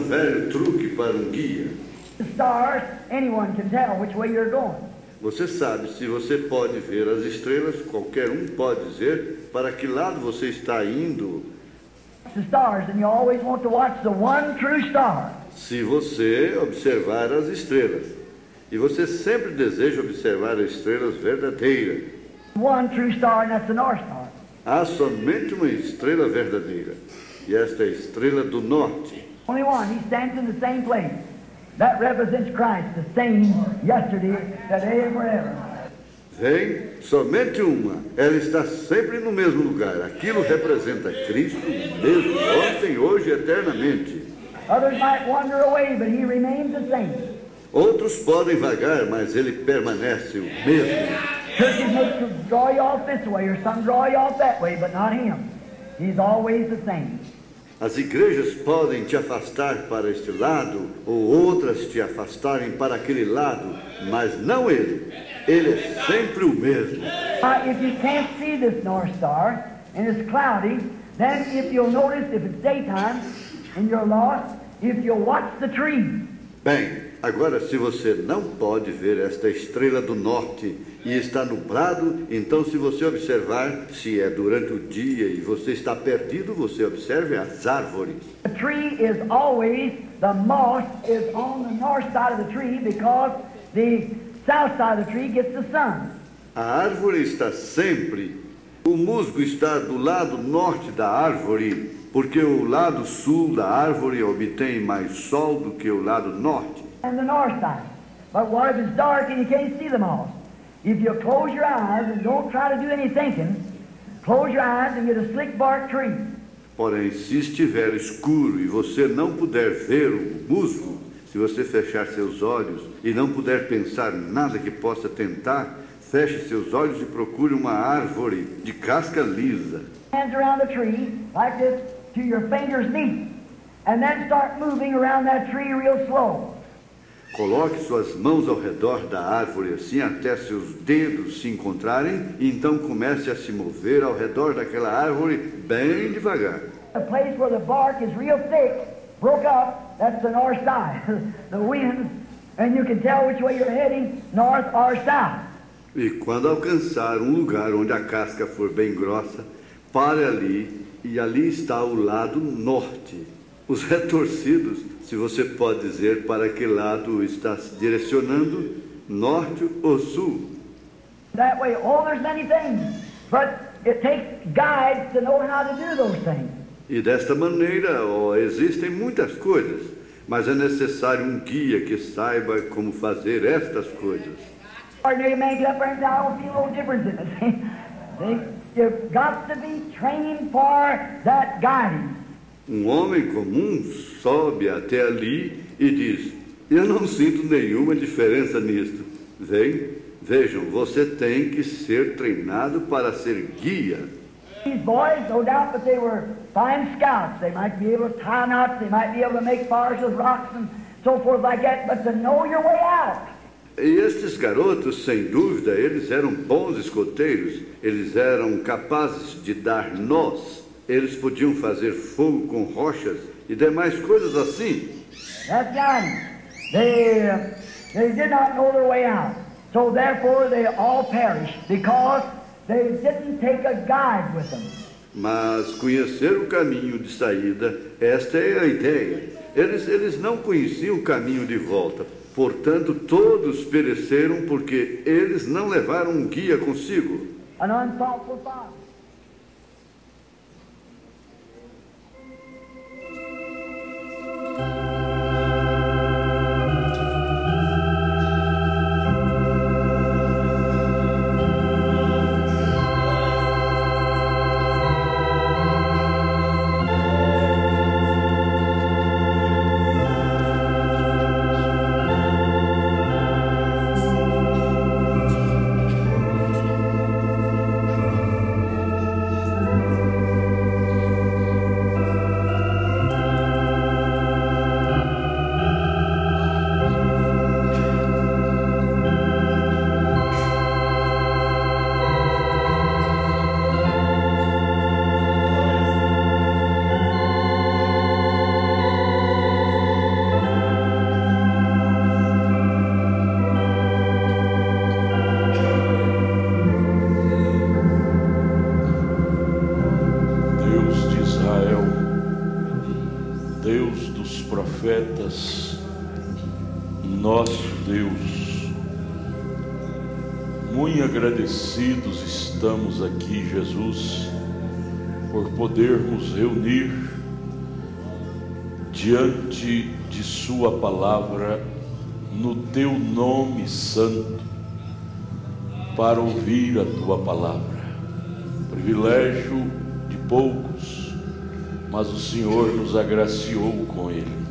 velho truque para um guia. The stars, anyone can tell which way you're going. Você sabe, se você pode ver as estrelas, qualquer um pode dizer para que lado você está indo. The stars, and you always want to watch the one true star. Se você observar as estrelas, e você sempre deseja observar as estrelas verdadeiras. One true star, and that's the North Star. Há somente uma estrela verdadeira, e esta é a estrela do norte. Only one. He stands in the same place. That represents Christ, the same yesterday, today, and forever. Vem, somente uma. Ela está sempre no mesmo lugar. Aquilo representa Cristo, o mesmo ontem, hoje e eternamente. Others might wander away, but he remains the same. Outros podem vagar, mas ele permanece o mesmo. Churches make to draw you off this way, or some draw you off that way, but not him. He's always the same. As igrejas podem te afastar para este lado, ou outras te afastarem para aquele lado, mas não ele. Ele é sempre o mesmo. If you can't see this North Star, and it's cloudy, then if you'll notice, if it's daytime, and you're lost, if you'll watch the tree. Bem, agora se você não pode ver esta estrela do norte e está nublado, então se você observar, se é durante o dia e você está perdido, você observe as árvores. The tree is always, the moss is on the north side of the tree because the south side of the tree gets the sun. A árvore está sempre, o musgo está do lado norte da árvore, porque o lado sul da árvore obtém mais sol do que o lado norte. And the north side. But what if it's dark and you can't see the moss? If you close your eyes and don't try to do any thinking, close your eyes and get a slick bark tree. Porém, se estiver escuro e você não puder ver o musgo, se você fechar seus olhos e não puder pensar nada que possa tentar, feche seus olhos e procure uma árvore de casca lisa. Hands around the tree like this to your fingers meet, and then start moving around that tree real slow. Coloque suas mãos ao redor da árvore assim até seus dedos se encontrarem e então comece a se mover ao redor daquela árvore bem devagar. The place where the bark is real thick, broke up, that's the north side. The wind, and you can tell which way you're heading, north or south. E quando alcançar um lugar onde a casca for bem grossa, pare ali e ali está o lado norte. Os retorcidos, se você pode dizer para que lado está se direcionando, norte ou sul. That way, oh, there's many things, but it takes guides to know how to do those things. E desta maneira, existem muitas coisas, mas é necessário um guia que saiba como fazer estas coisas. Ordinary man get up there and say, I don't feel no difference in it. You've got to be trained for that guiding. Homem comum sobe até ali e diz, eu não sinto nenhuma diferença nisto. Vejam, você tem que ser treinado para ser guia. These boys, no doubt that they were fine scouts. They might be able to tie knots, they might be able to make fires with rocks and so forth like that, but to know your way out. E estes garotos, sem dúvida, eles eram bons escoteiros, eles eram capazes de dar nós, eles podiam fazer fogo com rochas e demais coisas assim. That's right. They did not know their way out, so therefore they all perished because they didn't take a guide with them. Mas conhecer o caminho de saída, esta é a ideia. Eles não conheciam o caminho de volta. Portanto, todos pereceram porque eles não levaram um guia consigo. An unthoughtful father. profetas, nosso Deus, muito agradecidos estamos aqui, Jesus, por podermos reunir diante de Sua palavra, no Teu nome santo, para ouvir a Tua palavra. Privilégio de poucos, mas o Senhor nos agraciou com ele.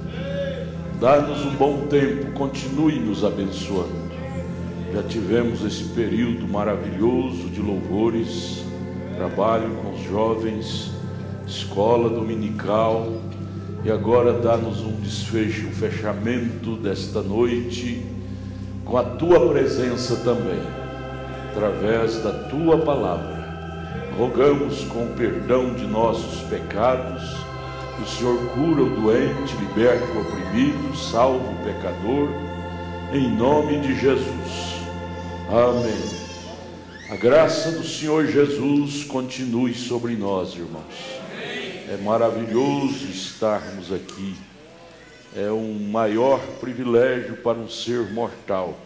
Dá-nos um bom tempo, continue nos abençoando. Já tivemos esse período maravilhoso de louvores, trabalho com os jovens, escola dominical, e agora dá-nos um desfecho, um fechamento desta noite, com a Tua presença também, através da Tua palavra. Rogamos com o perdão de nossos pecados, que o Senhor cura o doente, liberta o oprimido, salva o pecador, em nome de Jesus. Amém. A graça do Senhor Jesus continue sobre nós, irmãos. É maravilhoso estarmos aqui. É um maior privilégio para um ser mortal.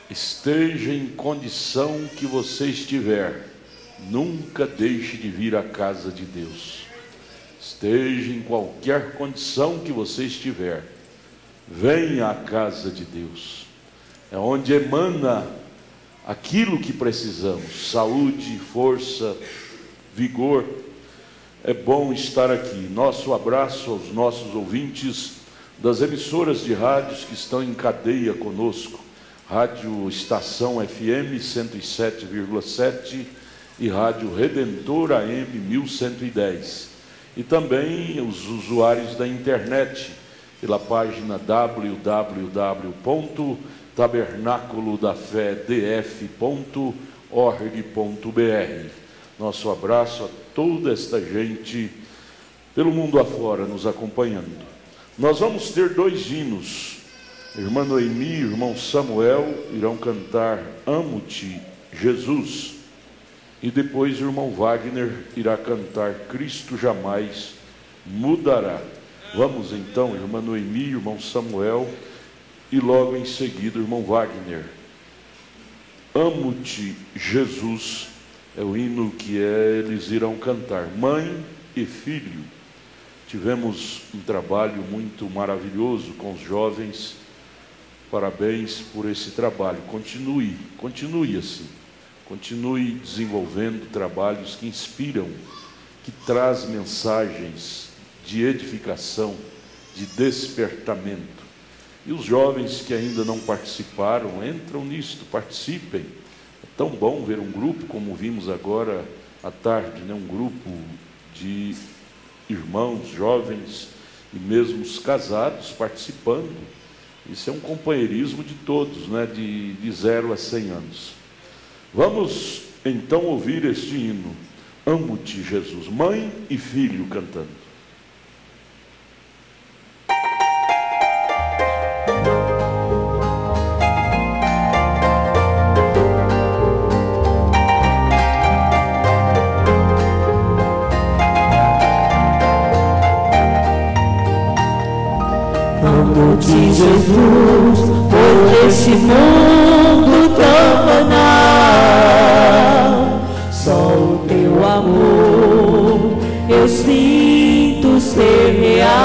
Esteja em condição que você estiver, nunca deixe de vir à casa de Deus. Esteja em qualquer condição que você estiver, venha à casa de Deus. É onde emana aquilo que precisamos: saúde, força, vigor. É bom estar aqui. Nosso abraço aos nossos ouvintes das emissoras de rádios que estão em cadeia conosco: Rádio Estação FM 107,7 e Rádio Redentor AM 1110. E também os usuários da internet, pela página www.tabernaculodafedf.org.br. Nosso abraço a toda esta gente pelo mundo afora nos acompanhando. Nós vamos ter 2 hinos. Irmã Noemi e irmão Samuel irão cantar Amo-te, Jesus. E depois o irmão Wagner irá cantar Cristo Jamais Mudará. Vamos então, irmã Noemi, irmão Samuel, e logo em seguida o irmão Wagner. Amo-te, Jesus, é o hino que eles irão cantar. Mãe e filho. Tivemos um trabalho muito maravilhoso com os jovens. Parabéns por esse trabalho. Continue assim. Continue desenvolvendo trabalhos que inspiram, que traz mensagens de edificação, de despertamento. E os jovens que ainda não participaram, entram nisto, participem. É tão bom ver um grupo, como vimos agora à tarde, né? Um grupo de irmãos, jovens e mesmo os casados participando. Isso é um companheirismo de todos, né? De 0 a 100 anos. Vamos então ouvir este hino, Amo-te, Jesus, mãe e filho cantando. Amo-te, Jesus, pois este mundo tão banal, só o teu amor eu sinto ser real.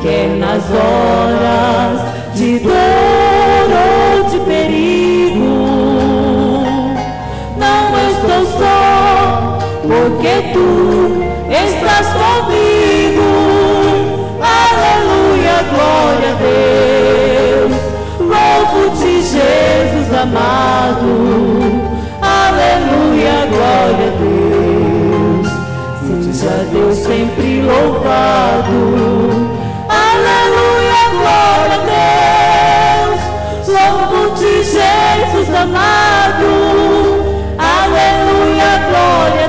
Quer nas horas de dor ou de perigo, não estou só, porque tu estás comigo. Aleluia, glória a Deus, louvo-te, Jesus amado. Aleluia, glória a Deus, seja Deus sempre louvado. Aleluia, glória a Deus, louvo-te, Jesus amado. Aleluia, glória a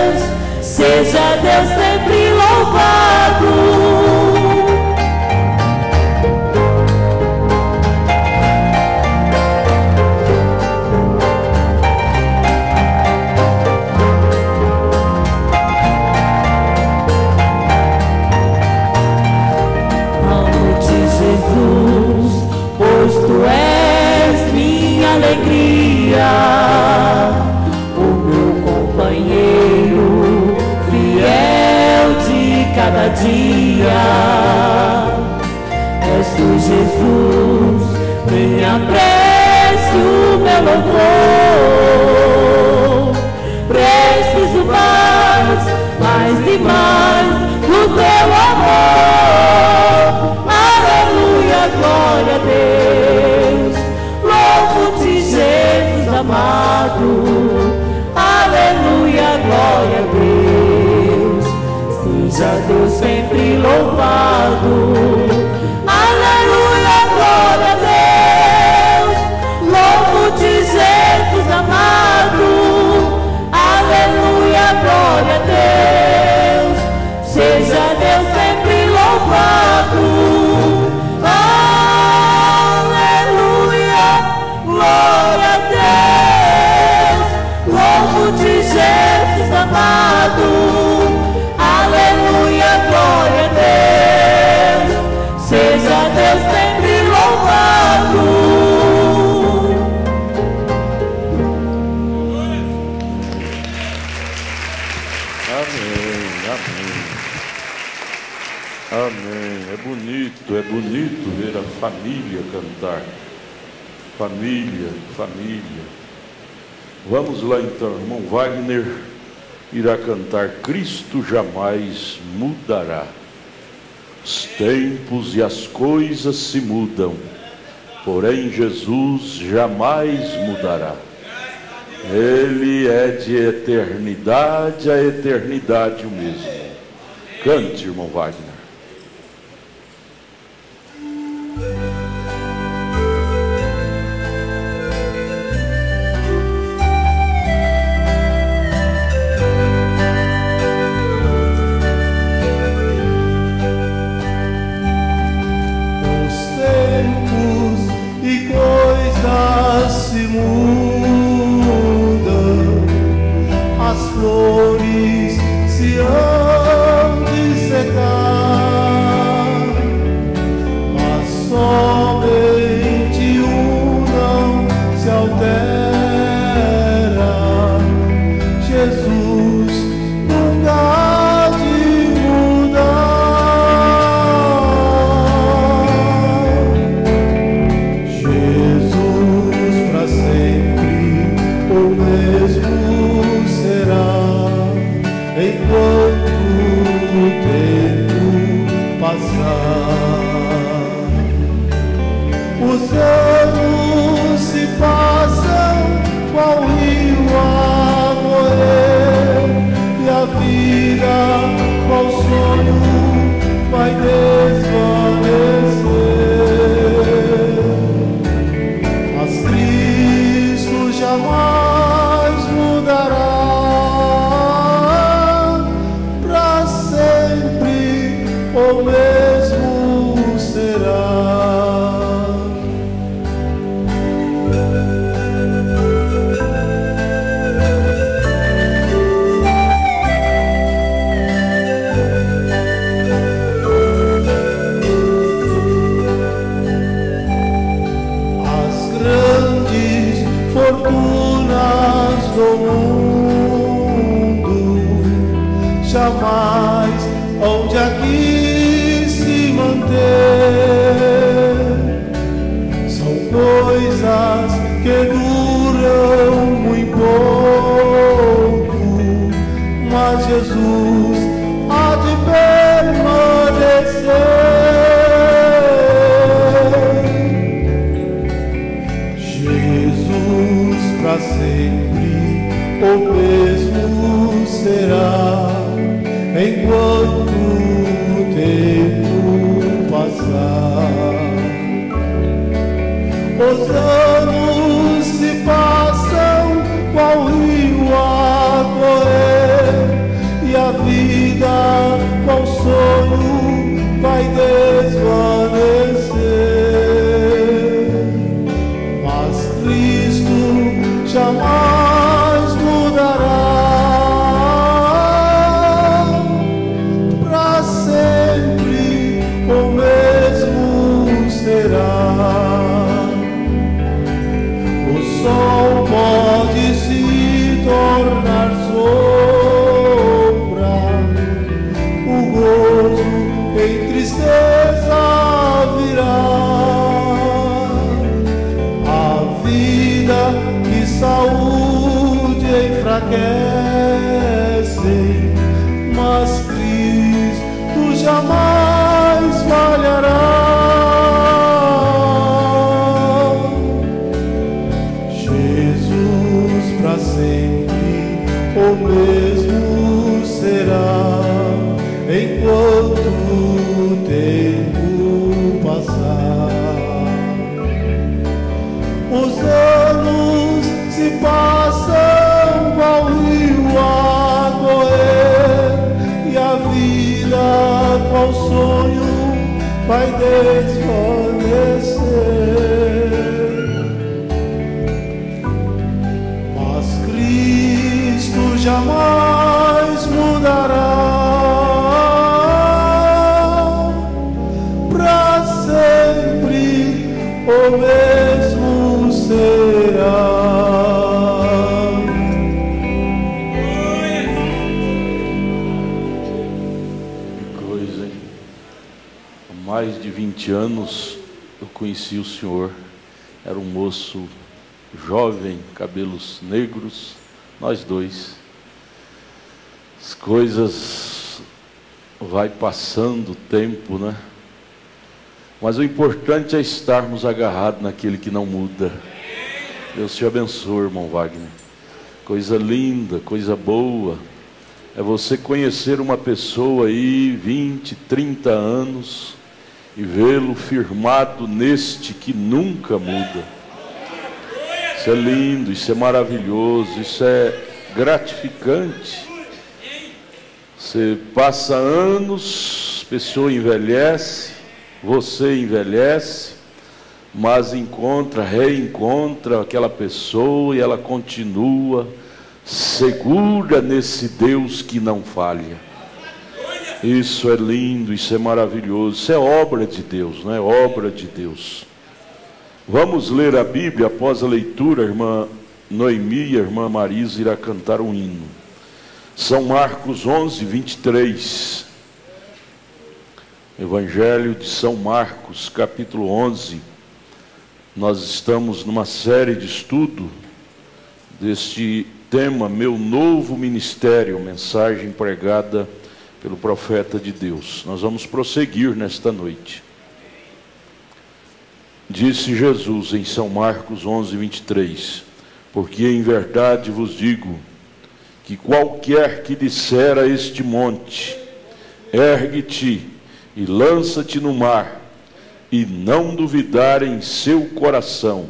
Deus, seja Deus sempre louvado. alegria, o meu companheiro fiel de cada dia. És tu, Jesus, minha prece, o meu louvor. Preciso mais e mais do teu amor. Aleluia, glória a Deus. Louvo-te, Jesus amado. Aleluia, glória a Deus. Seja Deus sempre louvado. Aleluia, glória a Deus. Louvo-te, Jesus amado. Aleluia, glória a Deus. Seja Deus sempre louvado. Aleluia, glória a Deus. Louvo-te, Jesus amado. Aleluia, glória a Deus. Seja Deus sempre louvado. Amém. É bonito ver a família cantar. Família. Vamos lá então, irmão Wagner irá cantar Cristo jamais mudará. Os tempos e as coisas se mudam, porém Jesus jamais mudará. Ele é de eternidade a eternidade o mesmo. Cante, irmão Wagner. Flores se hão de secar, mas somente não se altera. Jesus nunca há de mudar. Jesus para sempre o mesmo será, enquanto o tempo passar. Os anos se passam qual rio a correr, e a vida qual sonho vai desvanecer. Mas Cristo jamais mudará. O mesmo será. As grandes fortunas do mundo jamais onde aqui são coisas que duram muito pouco, mas Jesus há de permanecer. Jesus para sempre o mesmo será, enquanto o tempo passar. Os anos se passam qual rio a correr, e a vida qual sonho vai desvanecer. Mas Cristo jamais mudará. Para sempre o mesmo será. enfraquecem, mas Cristo jamais falhará. Jesus para sempre o mesmo será, enquanto o tempo passar. Os anos se passam qual rio a correr, e a vida qual sonho vai desvanecer. Mas Cristo jamais mudará, para sempre o mesmo será. Que coisa, hein? Há mais de 20 anos eu conheci o senhor. Era um moço jovem, cabelos negros, nós dois. As coisas vai passando o tempo, né? Mas o importante é estarmos agarrados naquele que não muda. Deus te abençoe, irmão Wagner. Coisa linda, coisa boa é você conhecer uma pessoa aí 20, 30 anos e vê-lo firmado neste que nunca muda. Isso é lindo, isso é maravilhoso, isso é gratificante. Você passa anos, a pessoa envelhece, você envelhece, mas reencontra aquela pessoa e ela continua segura nesse Deus que não falha. Isso é lindo, isso é maravilhoso, isso é obra de Deus, não é? Obra de Deus. Vamos ler a Bíblia. Após a leitura, a irmã Noemi e a irmã Marisa irá cantar um hino. São Marcos 11, 23. Evangelho de São Marcos, capítulo 11. Nós estamos numa série de estudo deste tema, Meu Novo Ministério, mensagem pregada pelo profeta de Deus. Nós vamos prosseguir nesta noite. Disse Jesus em São Marcos 11, 23, porque em verdade vos digo, que qualquer que disser a este monte, ergue-te e lança-te no mar, e não duvidar em seu coração,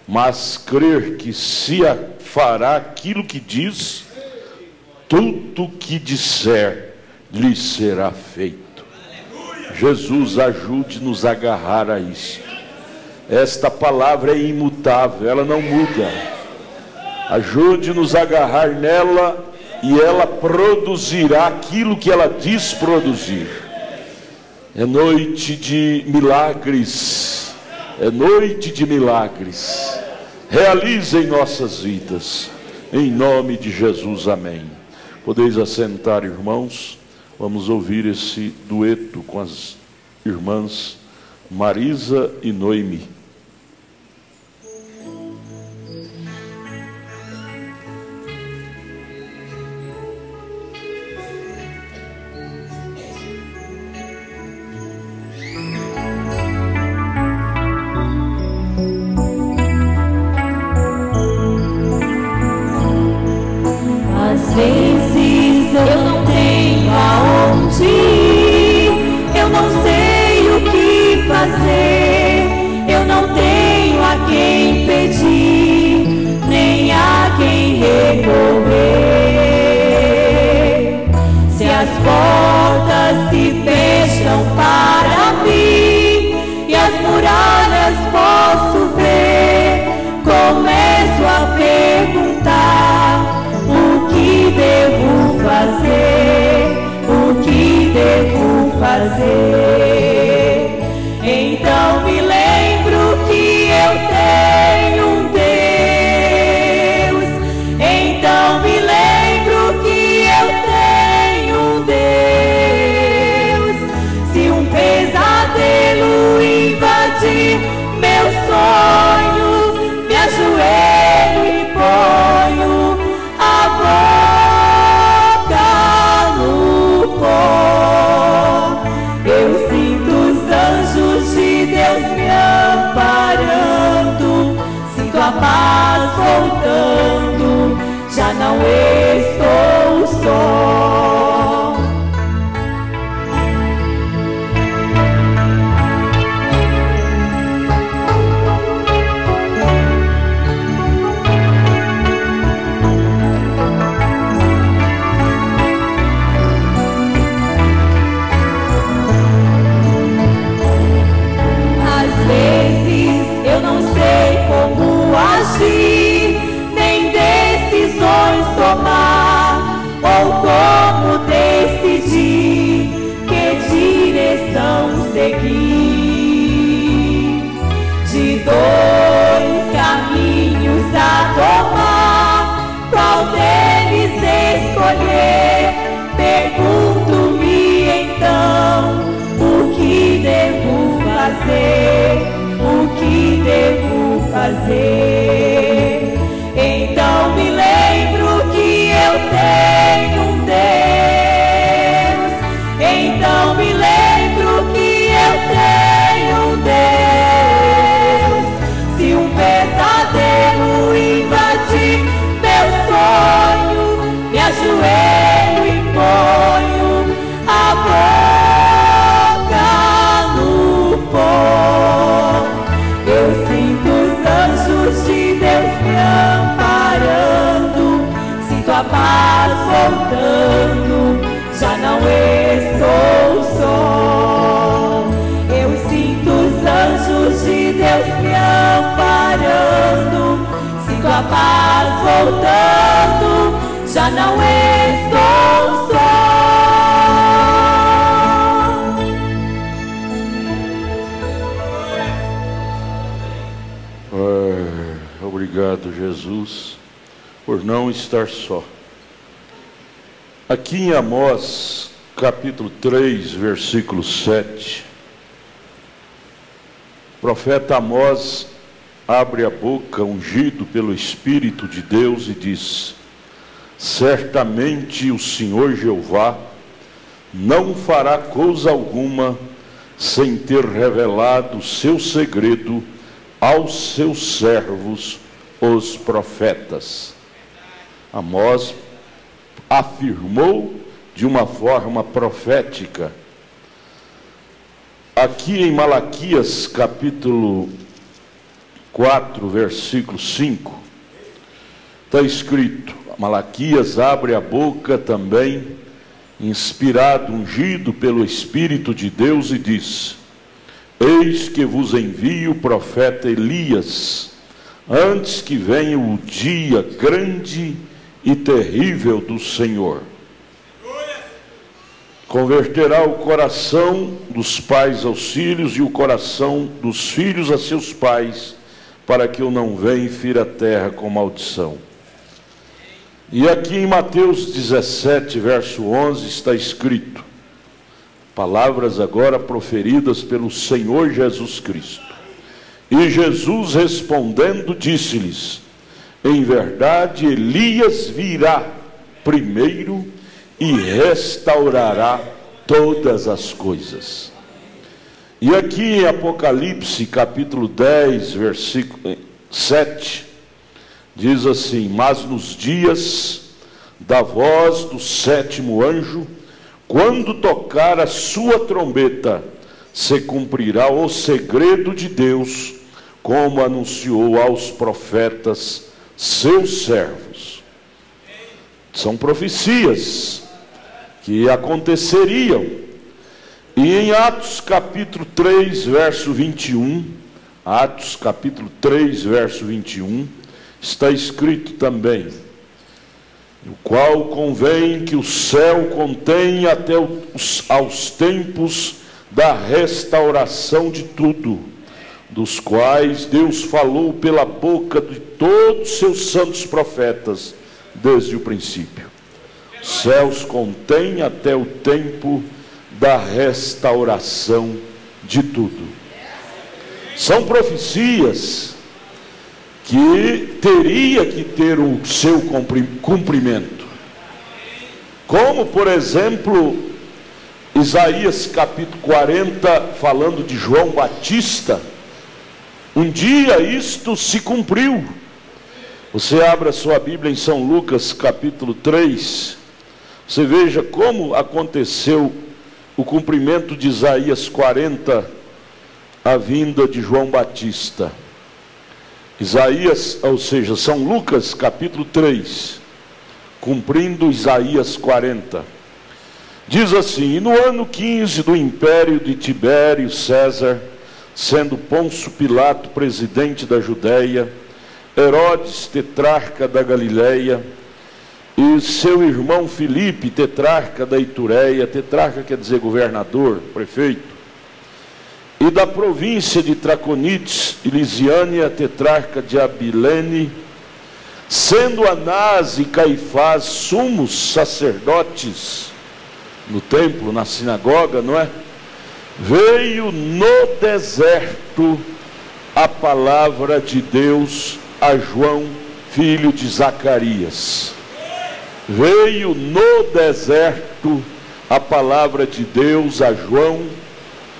mas crer que se fará aquilo que diz, tudo que disser lhe será feito. Jesus, ajude-nos a agarrar a isso. Esta palavra é imutável, ela não muda. Ajude-nos a agarrar nela e ela produzirá aquilo que ela diz produzir. É noite de milagres, é noite de milagres. Realize em nossas vidas, em nome de Jesus, amém. Podeis assentar, irmãos. Vamos ouvir esse dueto com as irmãs Marisa e Noemi. Às vezes eu não tenho aonde ir, eu não sei o que fazer, eu não não estou só. Às vezes eu não sei como agir, nem decisões tomar, ou como decidir que direção seguir. De dois caminhos a tomar, qual deles escolher? Pergunto-me então, o que devo fazer? O que devo fazer? Então me lembro que eu tenho um Deus. Então me lembro que eu tenho um Deus. Se um pesadelo invadir meus sonhos, me ajoelho e ponho a boca no pó. Eu sinto os anjos de Deus me amparando, sinto a paz voltando, já não estou só. Eu sinto os anjos de Deus me amparando, sinto a paz voltando, já não estou só. Obrigado, Jesus, por não estar só. Aqui em Amós, capítulo 3, versículo 7, o profeta Amós abre a boca, ungido pelo Espírito de Deus, e diz: certamente o Senhor Jeová não fará coisa alguma sem ter revelado o seu segredo aos seus servos, os profetas. Amós afirmou de uma forma profética. Aqui em Malaquias capítulo 4, versículo 5, está escrito, Malaquias abre a boca também, inspirado, ungido pelo Espírito de Deus, e diz: eis que vos envio o profeta Elias, antes que venha o dia grande e terrível do Senhor. Converterá o coração dos pais aos filhos e o coração dos filhos a seus pais, para que eu não venha e fira a terra com maldição. E aqui em Mateus 17, verso 11, está escrito, palavras agora proferidas pelo Senhor Jesus Cristo. E Jesus respondendo disse-lhes: em verdade Elias virá primeiro e restaurará todas as coisas. E aqui em Apocalipse capítulo 10, versículo 7, diz assim: mas nos dias da voz do sétimo anjo, quando tocar a sua trombeta, se cumprirá o segredo de Deus, como anunciou aos profetas seus servos. São profecias que aconteceriam. E em Atos capítulo 3, verso 21, Atos capítulo 3, verso 21, está escrito também: o qual convém que o céu contenha até aos tempos da restauração de tudo, dos quais Deus falou pela boca de todos os seus santos profetas, desde o princípio. Os céus contêm até o tempo da restauração de tudo. São profecias que teria que ter o seu cumprimento. Como, por exemplo, Isaías capítulo 40, falando de João Batista, um dia isto se cumpriu. Você abra sua Bíblia em São Lucas capítulo 3, você veja como aconteceu o cumprimento de Isaías 40, a vinda de João Batista. Isaías, ou seja, São Lucas capítulo 3, cumprindo Isaías 40. Diz assim: e no ano 15 do império de Tibério César, sendo Pôncio Pilato presidente da Judéia, Herodes tetrarca da Galileia, e seu irmão Filipe tetrarca da Itureia, tetrarca quer dizer governador, prefeito, e da província de Traconites e Lisiânia, tetrarca de Abilene, sendo Anás e Caifás sumos sacerdotes no templo, na sinagoga, não é? Veio no deserto a palavra de Deus a João, filho de Zacarias. Veio no deserto a palavra de Deus a João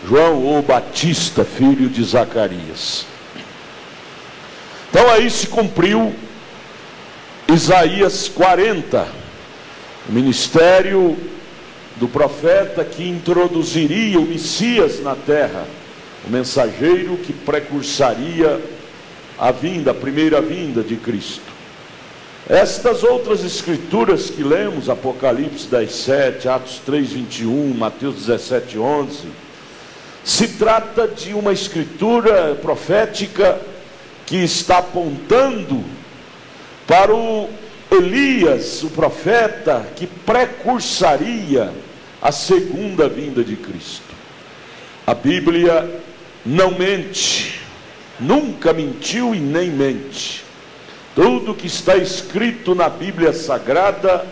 o Batista, filho de Zacarias. Então aí se cumpriu Isaías 40, o ministério do profeta que introduziria o Messias na terra, o mensageiro que precursaria a primeira vinda de Cristo. Estas outras escrituras que lemos, Apocalipse 10:7, Atos 3:21, Mateus 17:11, se trata de uma escritura profética que está apontando para o Elias, o profeta, que precursaria a segunda vinda de Cristo. A Bíblia não mente, nunca mentiu e nem mente. Tudo que está escrito na Bíblia Sagrada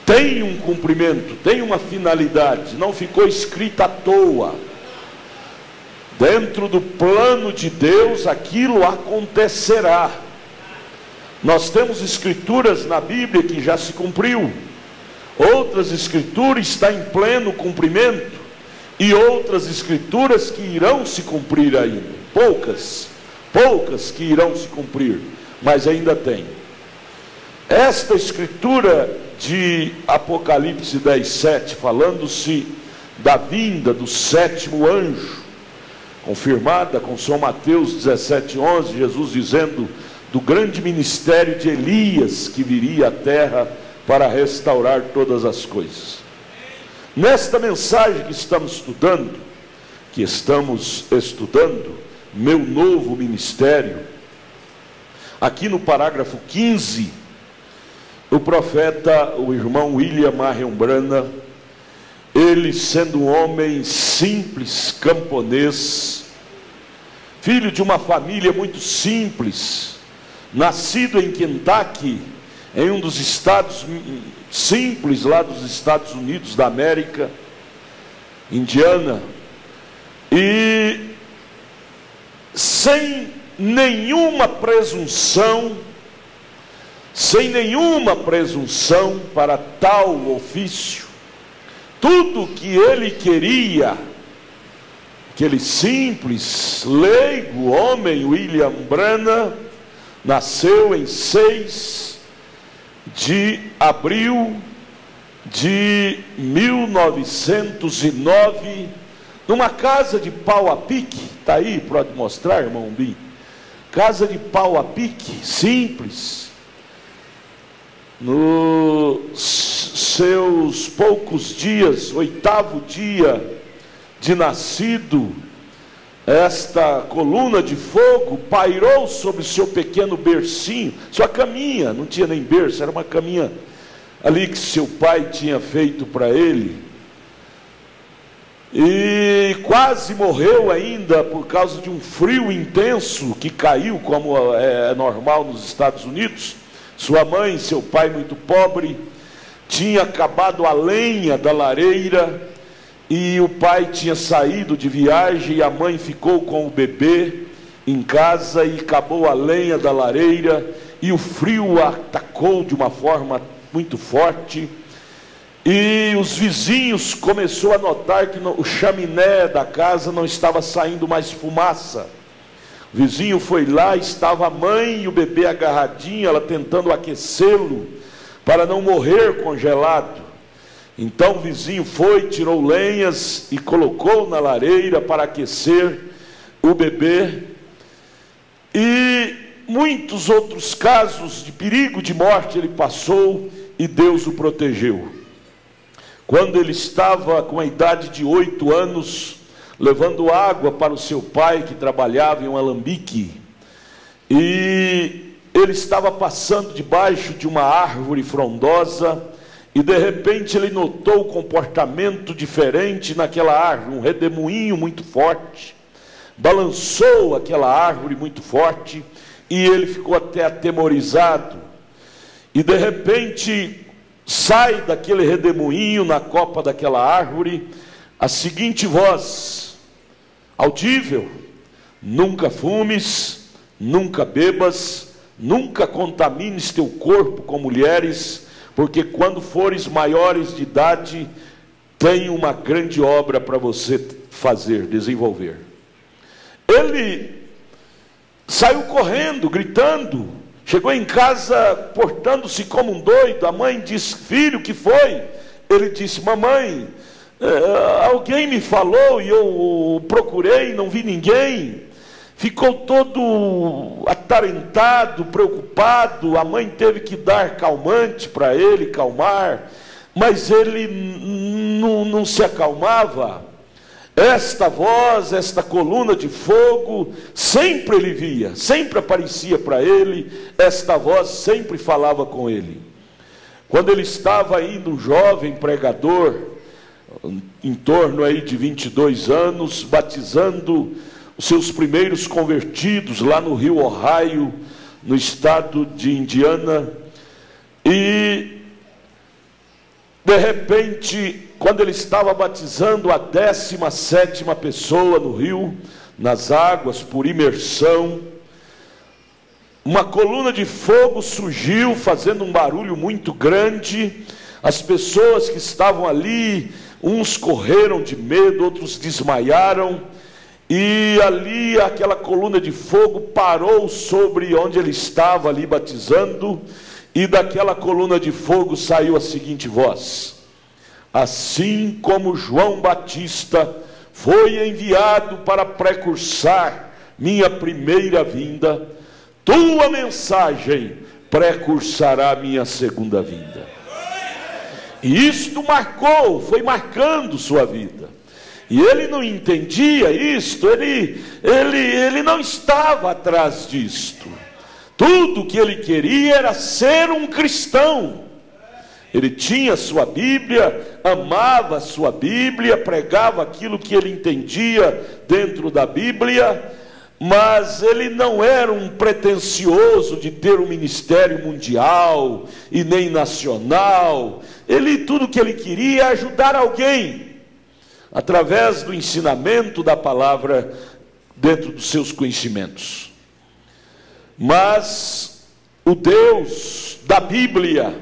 tem um cumprimento, tem uma finalidade, não ficou escrito à toa. Dentro do plano de Deus, aquilo acontecerá. Nós temos escrituras na Bíblia que já se cumpriu, outras escrituras estão em pleno cumprimento, e outras escrituras que irão se cumprir ainda. Poucas que irão se cumprir, mas ainda tem. Esta escritura de Apocalipse 10:7, falando-se da vinda do sétimo anjo, confirmada com São Mateus 17:11, Jesus dizendo do grande ministério de Elias que viria à terra para restaurar todas as coisas. Nesta mensagem que estamos estudando, meu novo ministério, aqui no parágrafo 15, o profeta, o irmão William Marion Branham, ele sendo um homem simples, camponês, filho de uma família muito simples, nascido em Kentucky, em um dos estados simples lá dos Estados Unidos da América, Indiana, e sem nenhuma presunção para tal ofício. Tudo que ele queria, aquele simples, leigo homem, William Branham, nasceu em 6 de abril de 1909, numa casa de pau a pique. Está aí, pode mostrar, irmão Bim? Casa de pau a pique, simples. Nos seus poucos dias, 8º dia de nascido, esta coluna de fogo pairou sobre o seu pequeno bercinho, sua caminha, não tinha nem berço, era uma caminha ali que seu pai tinha feito para ele, e quase morreu ainda por causa de um frio intenso que caiu, como é normal nos Estados Unidos. Sua mãe, seu pai muito pobre, tinha acabado a lenha da lareira, e o pai tinha saído de viagem, e a mãe ficou com o bebê em casa, e acabou a lenha da lareira, e o frio atacou de uma forma muito forte, e os vizinhos começaram a notar que o chaminé da casa não estava saindo mais fumaça. O vizinho foi lá, estava a mãe e o bebê agarradinho, ela tentando aquecê-lo para não morrer congelado. Então o vizinho foi, tirou lenhas e colocou na lareira para aquecer o bebê. E muitos outros casos de perigo de morte ele passou e Deus o protegeu. Quando ele estava com a idade de 8 anos, levando água para o seu pai, que trabalhava em um alambique, e ele estava passando debaixo de uma árvore frondosa, e de repente ele notou um comportamento diferente naquela árvore, um redemoinho muito forte, balançou aquela árvore muito forte, e ele ficou até atemorizado, e de repente sai daquele redemoinho na copa daquela árvore a seguinte voz audível: nunca fumes, nunca bebas, nunca contamines teu corpo com mulheres, porque quando fores maiores de idade, tem uma grande obra para você fazer, desenvolver. Ele saiu correndo, gritando, chegou em casa portando-se como um doido. A mãe disse: filho, o que foi? Ele disse: mamãe, alguém me falou e eu procurei, não vi ninguém. Ficou todo atarentado, preocupado. A mãe teve que dar calmante para ele, calmar, mas ele não se acalmava. Esta voz, esta coluna de fogo, sempre ele via, sempre aparecia para ele. Esta voz sempre falava com ele. Quando ele estava ainda um jovem pregador, em torno aí de 22 anos, batizando os seus primeiros convertidos lá no rio Ohio, no estado de Indiana, e de repente, quando ele estava batizando a 17ª pessoa no rio, nas águas, por imersão, uma coluna de fogo surgiu, fazendo um barulho muito grande. As pessoas que estavam ali, uns correram de medo, outros desmaiaram, e ali aquela coluna de fogo parou sobre onde ele estava ali batizando, e daquela coluna de fogo saiu a seguinte voz: assim como João Batista foi enviado para precursar minha primeira vinda, tua mensagem precursará minha segunda vinda. E isto marcou, foi marcando sua vida. E ele não entendia isto, ele não estava atrás disto. Tudo que ele queria era ser um cristão. Ele tinha sua Bíblia, amava a sua Bíblia, pregava aquilo que ele entendia dentro da Bíblia, mas ele não era um pretensioso de ter um ministério mundial e nem nacional. Tudo que ele queria era ajudar alguém, através do ensinamento da palavra, dentro dos seus conhecimentos. Mas o Deus da Bíblia,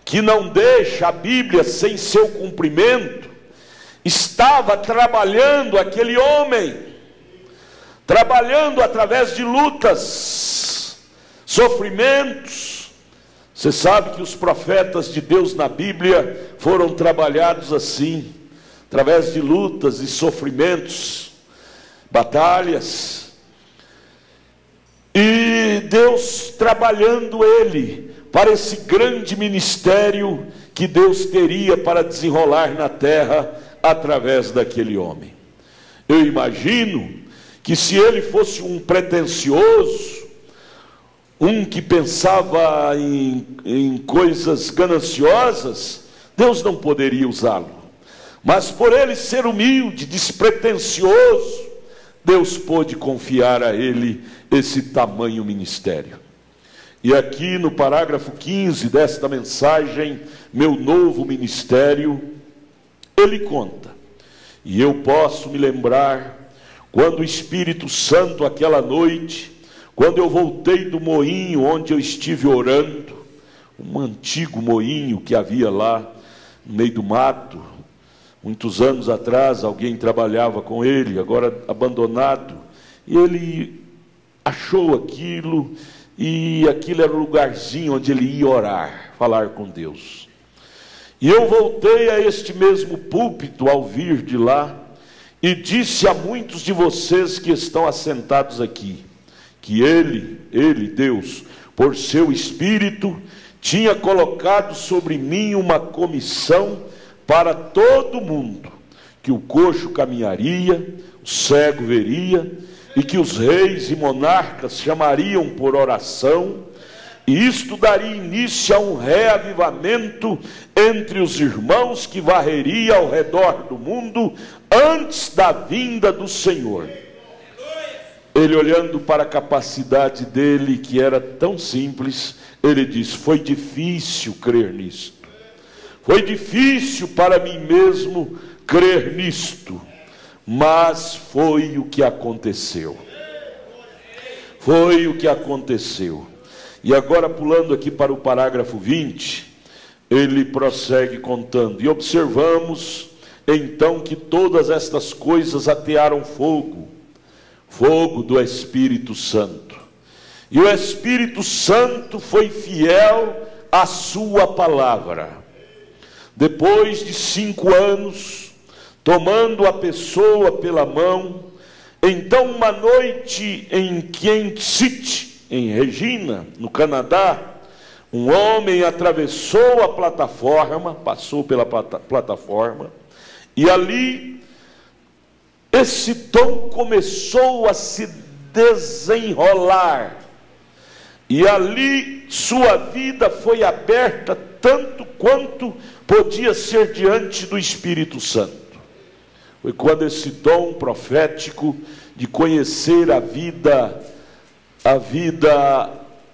que não deixa a Bíblia sem seu cumprimento, estava trabalhando aquele homem, trabalhando através de lutas, sofrimentos. Você sabe que os profetas de Deus na Bíblia foram trabalhados assim, através de lutas e sofrimentos, batalhas. E Deus trabalhando ele para esse grande ministério que Deus teria para desenrolar na terra através daquele homem. Eu imagino que se ele fosse um pretensioso, um que pensava em coisas gananciosas, Deus não poderia usá-lo. Mas por ele ser humilde, despretensioso, Deus pôde confiar a ele esse tamanho ministério. E aqui no parágrafo 15 desta mensagem, meu novo ministério, ele conta: e eu posso me lembrar quando o Espírito Santo, aquela noite, quando eu voltei do moinho onde eu estive orando, um antigo moinho que havia lá no meio do mato, muitos anos atrás alguém trabalhava com ele, agora abandonado, e ele achou aquilo, e aquilo era o lugarzinho onde ele ia orar, falar com Deus. E eu voltei a este mesmo púlpito ao vir de lá, e disse a muitos de vocês que estão assentados aqui, que ele, Deus, por seu Espírito, tinha colocado sobre mim uma comissão para todo mundo, que o coxo caminharia, o cego veria, e que os reis e monarcas chamariam por oração, e isto daria início a um reavivamento entre os irmãos que varreria ao redor do mundo antes da vinda do Senhor. Ele, olhando para a capacidade dele, que era tão simples, ele diz: foi difícil crer nisto. Foi difícil para mim mesmo crer nisto, mas foi o que aconteceu. Foi o que aconteceu. E agora, pulando aqui para o parágrafo 20, ele prossegue contando: e observamos então que todas estas coisas atearam fogo do Espírito Santo. E o Espírito Santo foi fiel à sua palavra. Depois de 5 anos, tomando a pessoa pela mão, então uma noite em Kansas City, em Regina, no Canadá, um homem atravessou a plataforma, passou pela plataforma, e ali esse dom começou a se desenrolar, e ali sua vida foi aberta tanto quanto podia ser diante do Espírito Santo. Foi quando esse dom profético de conhecer a vida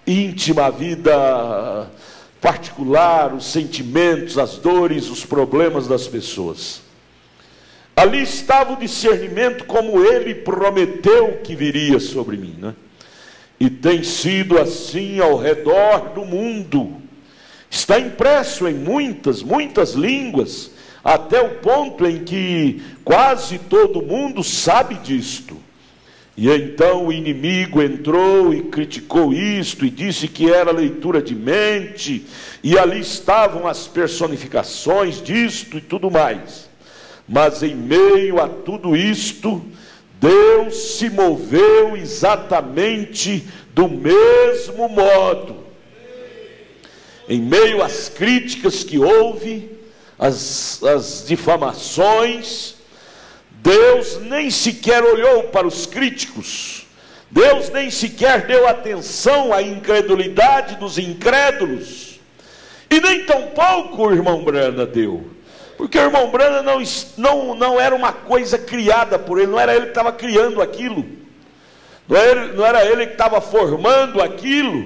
íntima, a vida particular, os sentimentos, as dores, os problemas das pessoas. Ali estava o discernimento, como ele prometeu que viria sobre mim, né? E tem sido assim ao redor do mundo. Está impresso em muitas línguas, até o ponto em que quase todo mundo sabe disto. E então o inimigo entrou e criticou isto, e disse que era leitura de mente, e ali estavam as personificações disto e tudo mais. Mas em meio a tudo isto, Deus se moveu exatamente do mesmo modo. Em meio às críticas que houve, as difamações, Deus nem sequer olhou para os críticos. Deus nem sequer deu atenção à incredulidade dos incrédulos. E nem tampouco o irmão Brana deu. Porque o irmão Brana não era uma coisa criada por ele, não era ele que estava criando aquilo. Não era ele que estava formando aquilo.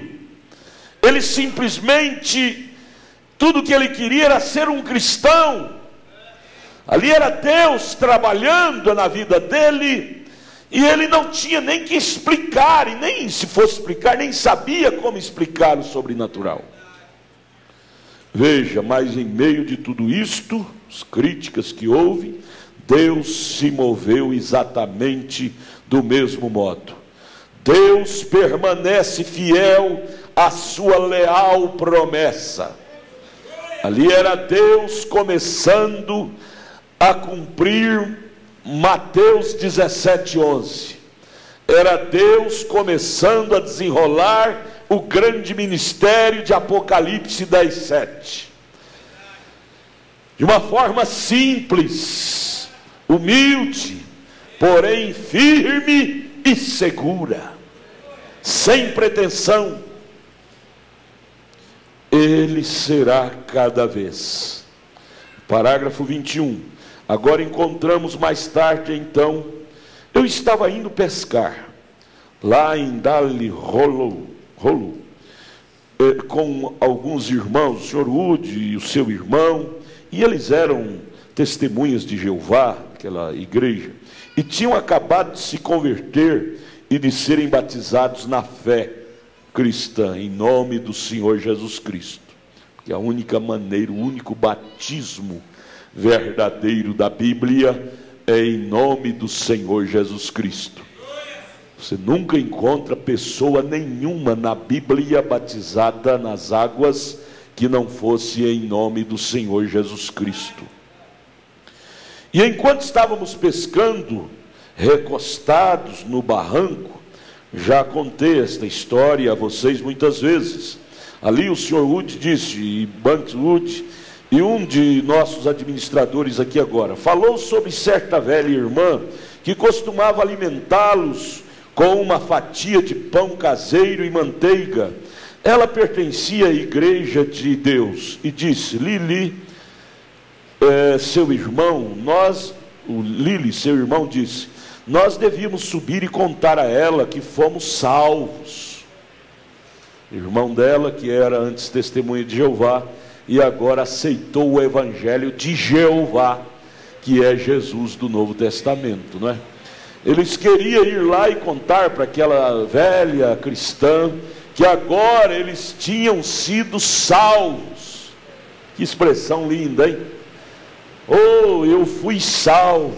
Ele simplesmente, tudo que ele queria era ser um cristão. Ali era Deus trabalhando na vida dele, e ele não tinha nem que explicar, e nem se fosse explicar, nem sabia como explicar o sobrenatural. Veja, mas em meio de tudo isto, as críticas que houve, Deus se moveu exatamente do mesmo modo. Deus permanece fiel à sua leal promessa. Ali era Deus começando a cumprir Mateus 17:11. Era Deus começando a desenrolar o grande ministério de Apocalipse 10:7. De uma forma simples, humilde, porém firme e segura, sem pretensão. Ele será cada vez. Parágrafo 21. Agora encontramos mais tarde, então, eu estava indo pescar, lá em Dalhousie, com alguns irmãos, o senhor Wood e o seu irmão, e eles eram testemunhas de Jeová, aquela igreja, e tinham acabado de se converter e de serem batizados na fé cristã, em nome do Senhor Jesus Cristo, que é a única maneira, o único batismo verdadeiro da Bíblia é em nome do Senhor Jesus Cristo. Você nunca encontra pessoa nenhuma na Bíblia batizada nas águas que não fosse em nome do Senhor Jesus Cristo. E enquanto estávamos pescando, recostados no barranco, já contei esta história a vocês muitas vezes. Ali o Sr. Wood disse, e Banks Wood, e um de nossos administradores aqui agora, falou sobre certa velha irmã que costumava alimentá-los com uma fatia de pão caseiro e manteiga. Ela pertencia à Igreja de Deus e disse: Lili, seu irmão, seu irmão disse, nós devíamos subir e contar a ela que fomos salvos. O irmão dela, que era antes testemunha de Jeová, e agora aceitou o Evangelho de Jeová, que é Jesus do Novo Testamento, não é? Eles queriam ir lá e contar para aquela velha cristã que agora eles tinham sido salvos. Que expressão linda, hein? Oh, eu fui salvo.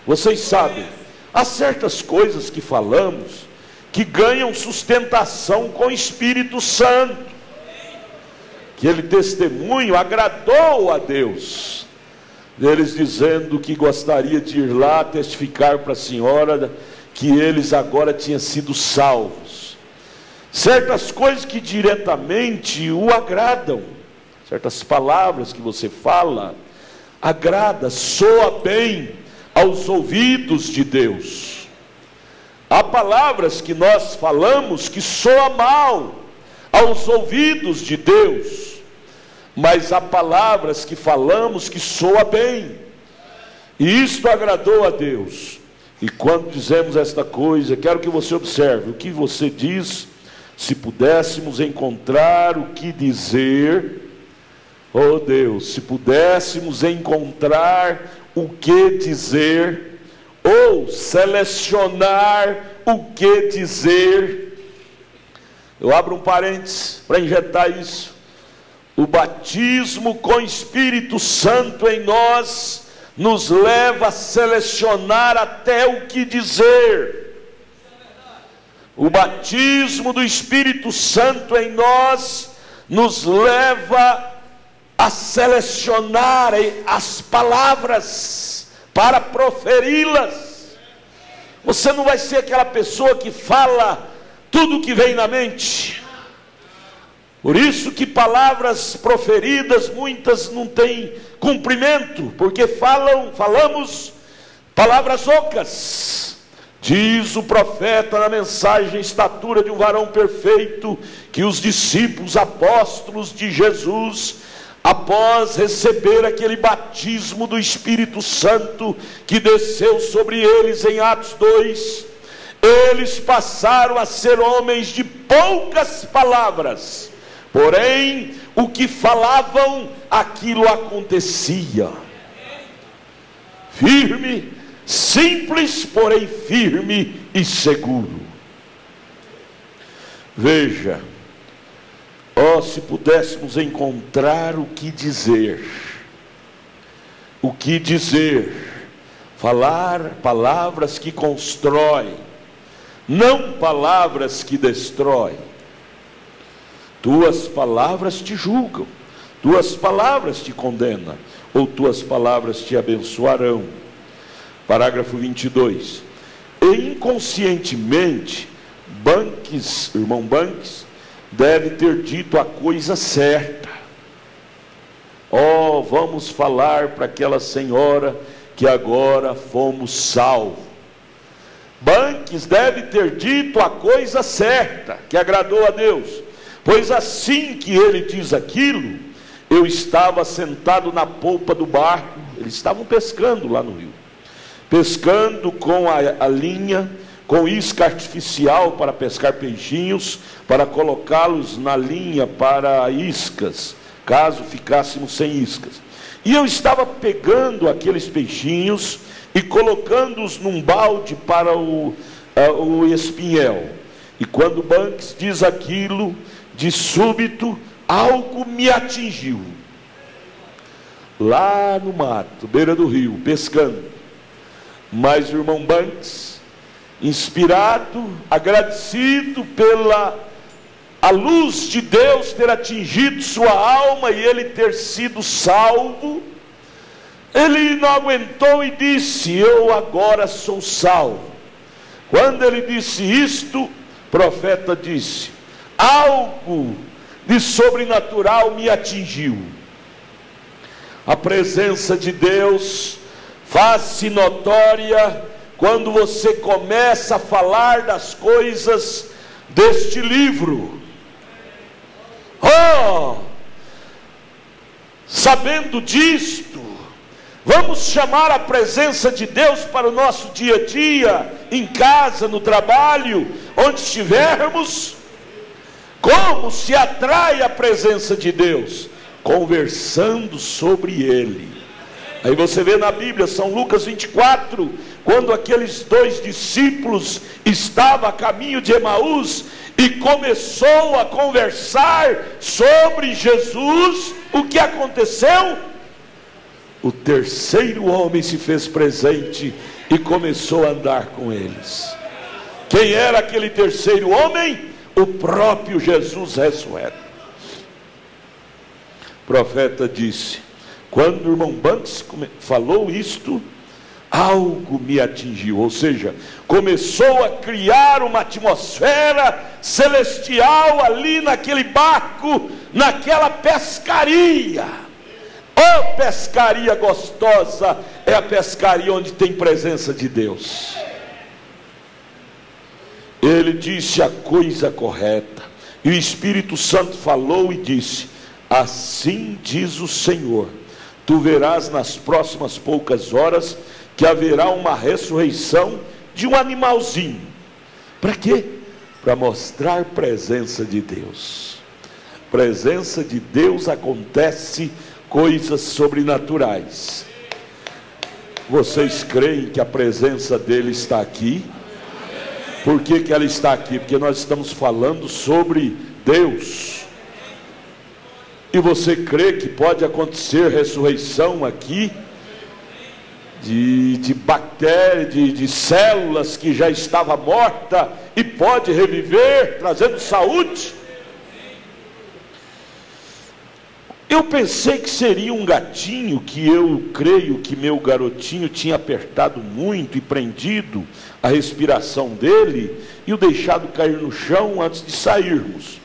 Vocês sabem, há certas coisas que falamos que ganham sustentação com o Espírito Santo. Aquele testemunho agradou a Deus, eles dizendo que gostaria de ir lá testificar para a senhora que eles agora tinham sido salvos. Certas coisas que diretamente o agradam, certas palavras que você fala, agrada, soa bem aos ouvidos de Deus. Há palavras que nós falamos que soa mal aos ouvidos de Deus, mas há palavras que falamos que soa bem, e isto agradou a Deus. E quando dizemos esta coisa, quero que você observe o que você diz. Se pudéssemos encontrar o que dizer, oh Deus, se pudéssemos encontrar o que dizer, ou selecionar o que dizer. Eu abro um parênteses para injetar isso. O batismo com Espírito Santo em nós nos leva a selecionar até o que dizer. O batismo do Espírito Santo em nós nos leva a selecionar as palavras para proferi-las. Você não vai ser aquela pessoa que fala tudo o que vem na mente. Por isso que palavras proferidas, muitas não têm cumprimento, porque falamos palavras ocas. Diz o profeta na mensagem Estatura de um Varão Perfeito, que os discípulos apóstolos de Jesus, após receber aquele batismo do Espírito Santo que desceu sobre eles em Atos 2, eles passaram a ser homens de poucas palavras, porém o que falavam, aquilo acontecia. Firme, simples, porém firme e seguro. Veja, se pudéssemos encontrar o que dizer, falar palavras que constroem, não palavras que destroem. Tuas palavras te julgam, tuas palavras te condenam, ou tuas palavras te abençoarão. Parágrafo 22. E inconscientemente, irmão Banks, deve ter dito a coisa certa. Vamos falar para aquela senhora que agora fomos salvos. Banks deve ter dito a coisa certa, que agradou a Deus, pois assim que ele diz aquilo, eu estava sentado na polpa do barco. Eles estavam pescando lá no rio, pescando com a linha, com isca artificial para pescar peixinhos, para colocá-los na linha para iscas, caso ficássemos sem iscas. E eu estava pegando aqueles peixinhos e colocando-os num balde para o espinhel. E quando Banks diz aquilo, de súbito, algo me atingiu. Lá no mato, beira do rio, pescando. Mas o irmão Banks, inspirado, agradecido pela a luz de Deus ter atingido sua alma e ele ter sido salvo, ele não aguentou e disse: eu agora sou salvo. Quando ele disse isto, o profeta disse: algo de sobrenatural me atingiu. A presença de Deus faz-se notória quando você começa a falar das coisas deste livro. Sabendo disto, vamos chamar a presença de Deus para o nosso dia a dia, em casa, no trabalho, onde estivermos. Como se atrai a presença de Deus? Conversando sobre Ele. Aí você vê na Bíblia, São Lucas 24, quando aqueles 2 discípulos estavam a caminho de Emaús e começou a conversar sobre Jesus, o que aconteceu? O terceiro homem se fez presente e começou a andar com eles. Quem era aquele terceiro homem? O próprio Jesus ressurreto. O profeta disse: quando o irmão Banks falou isto, algo me atingiu. Ou seja, começou a criar uma atmosfera celestial ali naquele barco, naquela pescaria. Oh, pescaria gostosa é a pescaria onde tem presença de Deus. Ele disse a coisa correta, e o Espírito Santo falou e disse: assim diz o Senhor, tu verás nas próximas poucas horas que haverá uma ressurreição de um animalzinho. Para quê? Para mostrar presença de Deus. Presença de Deus, acontece coisas sobrenaturais. Vocês creem que a presença dele está aqui? Por que que ela está aqui? Porque nós estamos falando sobre Deus. E você crê que pode acontecer ressurreição aqui de bactérias, de células que já estava morta e pode reviver, trazendo saúde? Eu pensei que seria um gatinho, que eu creio que meu garotinho tinha apertado muito e prendido a respiração dele e o deixado cair no chão antes de sairmos.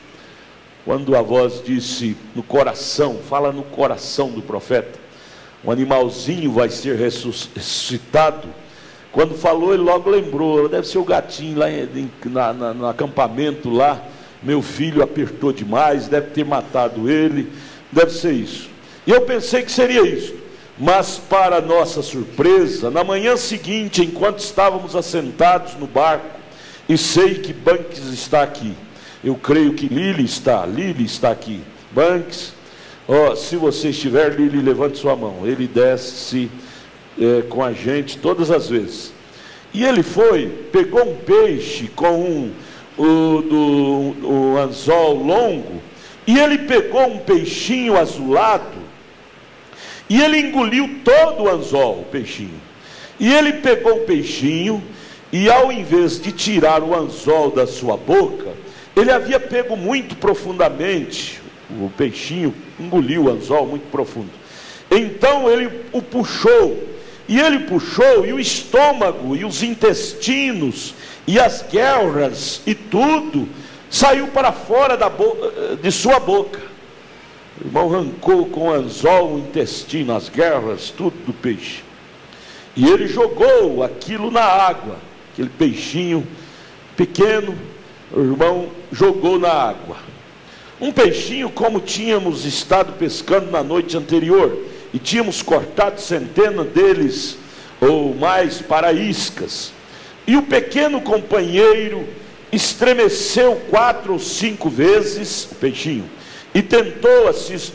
Quando a voz disse no coração, fala no coração do profeta, um animalzinho vai ser ressuscitado. Quando falou, ele logo lembrou: deve ser o gatinho lá no acampamento lá, meu filho apertou demais, deve ter matado ele, deve ser isso. E eu pensei que seria isso, mas para nossa surpresa, na manhã seguinte, enquanto estávamos assentados no barco, e sei que Banks está aqui, eu creio que Lili está aqui. Banks, se você estiver, Lili, levante sua mão. Ele desce com a gente todas as vezes. E ele pegou um peixe com um anzol longo, e ele pegou um peixinho azulado, e ele engoliu todo o anzol, o peixinho. E ele pegou o peixinho, e ao invés de tirar o anzol da sua boca, ele havia pego muito profundamente, o peixinho engoliu o anzol muito profundo. Então ele o puxou, e o estômago, e os intestinos, e as guerras, e tudo, saiu para fora de sua boca. O irmão arrancou com o anzol o intestino, as guerras, tudo do peixe. E ele jogou aquilo na água, aquele peixinho pequeno, o irmão jogou na água. Um peixinho como tínhamos estado pescando na noite anterior, e tínhamos cortado centenas deles, ou mais, para iscas. E o pequeno companheiro estremeceu 4 ou 5 vezes, o peixinho, e tentou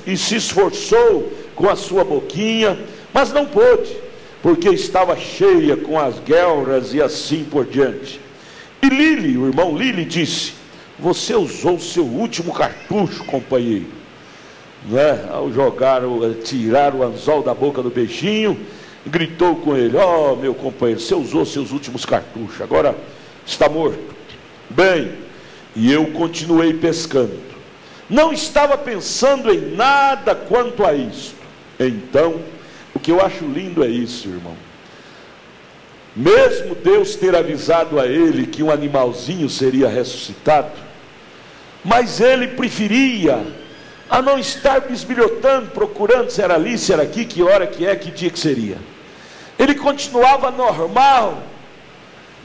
e se esforçou com a sua boquinha, mas não pôde, porque estava cheia com as guelras e assim por diante. E Lili, o irmão Lili, disse: você usou o seu último cartucho, companheiro, não é? Ao tirar o anzol da boca do peixinho, gritou com ele: meu companheiro, você usou seus últimos cartuchos, agora está morto. Bem, e eu continuei pescando. Não estava pensando em nada quanto a isso. Então, o que eu acho lindo é isso, irmão. Mesmo Deus ter avisado a ele que um animalzinho seria ressuscitado, mas ele preferia a não estar bisbilhotando, procurando se era ali, se era aqui, que hora que é, que dia que seria. Ele continuava normal,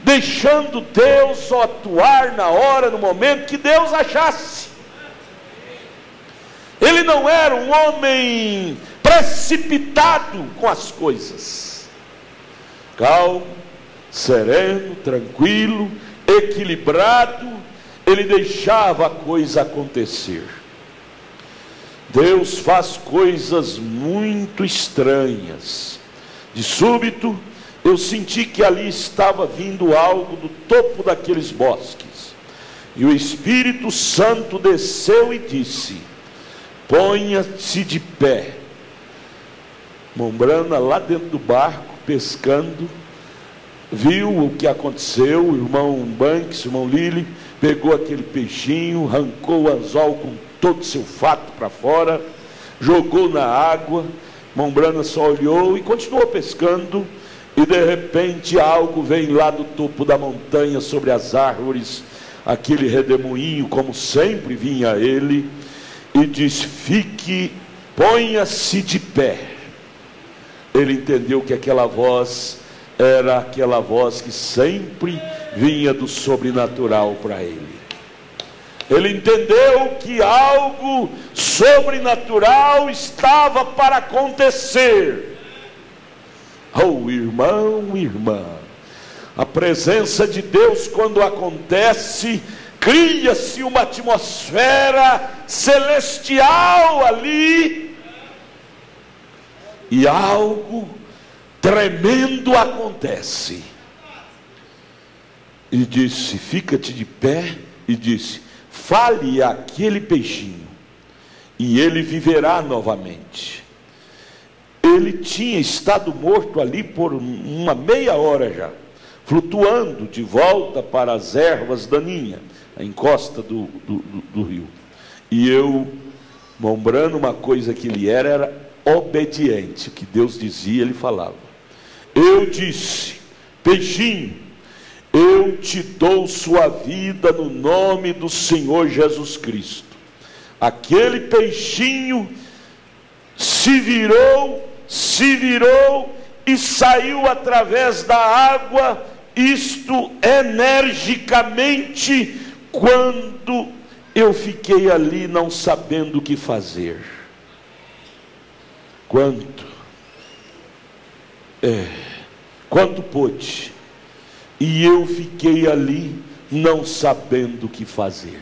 deixando Deus atuar na hora, no momento que Deus achasse. Ele não era um homem precipitado com as coisas. Calmo, sereno, tranquilo, equilibrado, ele deixava a coisa acontecer. Deus faz coisas muito estranhas. De súbito, eu senti que ali estava vindo algo do topo daqueles bosques. E o Espírito Santo desceu e disse: ponha-se de pé. Mombrana, lá dentro do barco, pescando, viu o que aconteceu. O irmão Banks, o irmão Lili, pegou aquele peixinho, arrancou o anzol com todo o seu fato para fora, jogou na água. Mombrana só olhou e continuou pescando. E de repente algo vem lá do topo da montanha, sobre as árvores, aquele redemoinho, como sempre vinha ele, e diz: fique, ponha-se de pé. Ele entendeu que aquela voz era aquela voz que sempre vinha do sobrenatural para ele. Ele entendeu que algo sobrenatural estava para acontecer. Oh, irmão, irmã, a presença de Deus, quando acontece, cria-se uma atmosfera celestial ali, e algo tremendo acontece. E disse: fica-te de pé, e disse: fale àquele peixinho, e ele viverá novamente. Ele tinha estado morto ali por uma meia hora já, flutuando de volta para as ervas daninhas, a encosta do rio. E eu, Mombrana, uma coisa que ele era obediente. O que Deus dizia, ele falava. Eu disse: peixinho, eu te dou sua vida no nome do Senhor Jesus Cristo. Aquele peixinho se virou e saiu através da água, isto energicamente, quando eu fiquei ali não sabendo o que fazer. Quanto pôde. E eu fiquei ali não sabendo o que fazer.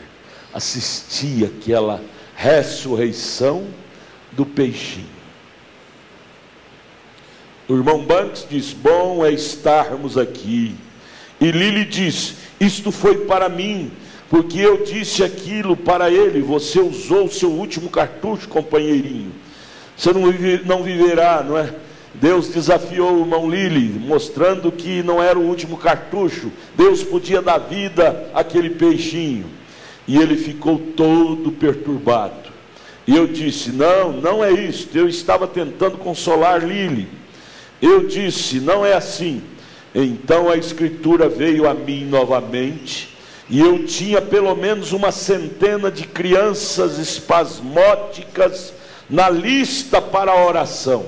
Assisti aquela ressurreição do peixinho. O irmão Banks diz: bom é estarmos aqui. E Lili diz: isto foi para mim, porque eu disse aquilo para ele. Você usou o seu último cartucho, companheirinho. Você não viverá, não é? Deus desafiou o irmão Lili, mostrando que não era o último cartucho. Deus podia dar vida àquele peixinho. E ele ficou todo perturbado. E eu disse: não é isso. Eu estava tentando consolar Lili. Eu disse: não é assim. Então a escritura veio a mim novamente, e eu tinha pelo menos uma centena de crianças espasmóticas na lista para a oração.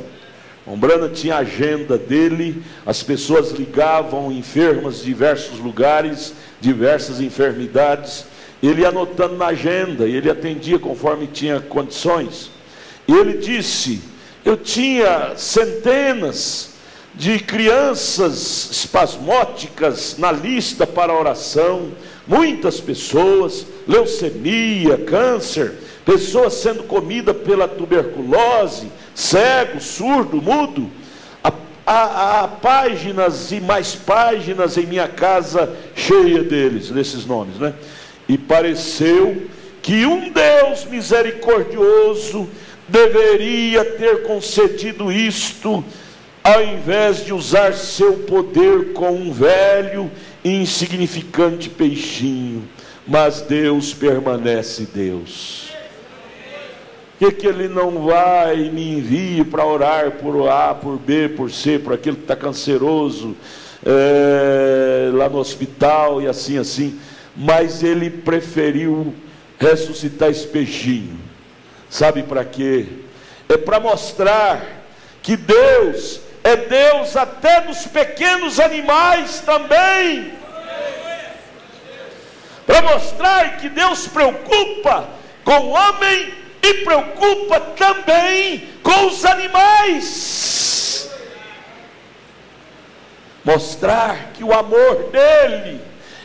Mombrana tinha a agenda dele, as pessoas ligavam, enfermas de diversos lugares, diversas enfermidades, ele ia anotando na agenda, e ele atendia conforme tinha condições. E ele disse: eu tinha centenas de crianças espasmóticas na lista para a oração, muitas pessoas, leucemia, câncer, pessoas sendo comidas pela tuberculose, cego, surdo, mudo. Há páginas e mais páginas em minha casa cheia desses nomes, né? E pareceu que um Deus misericordioso deveria ter concedido isto ao invés de usar seu poder com um velho e insignificante peixinho. Mas Deus permanece Deus. Por que Ele não vai e me envia para orar por A, por B, por C, por aquele que está canceroso, lá no hospital e assim? Mas Ele preferiu ressuscitar esse peixinho. Sabe para quê? É para mostrar que Deus é Deus até dos pequenos animais também. Para mostrar que Deus preocupa com o homem e preocupa também com os animais. Mostrar que o amor dele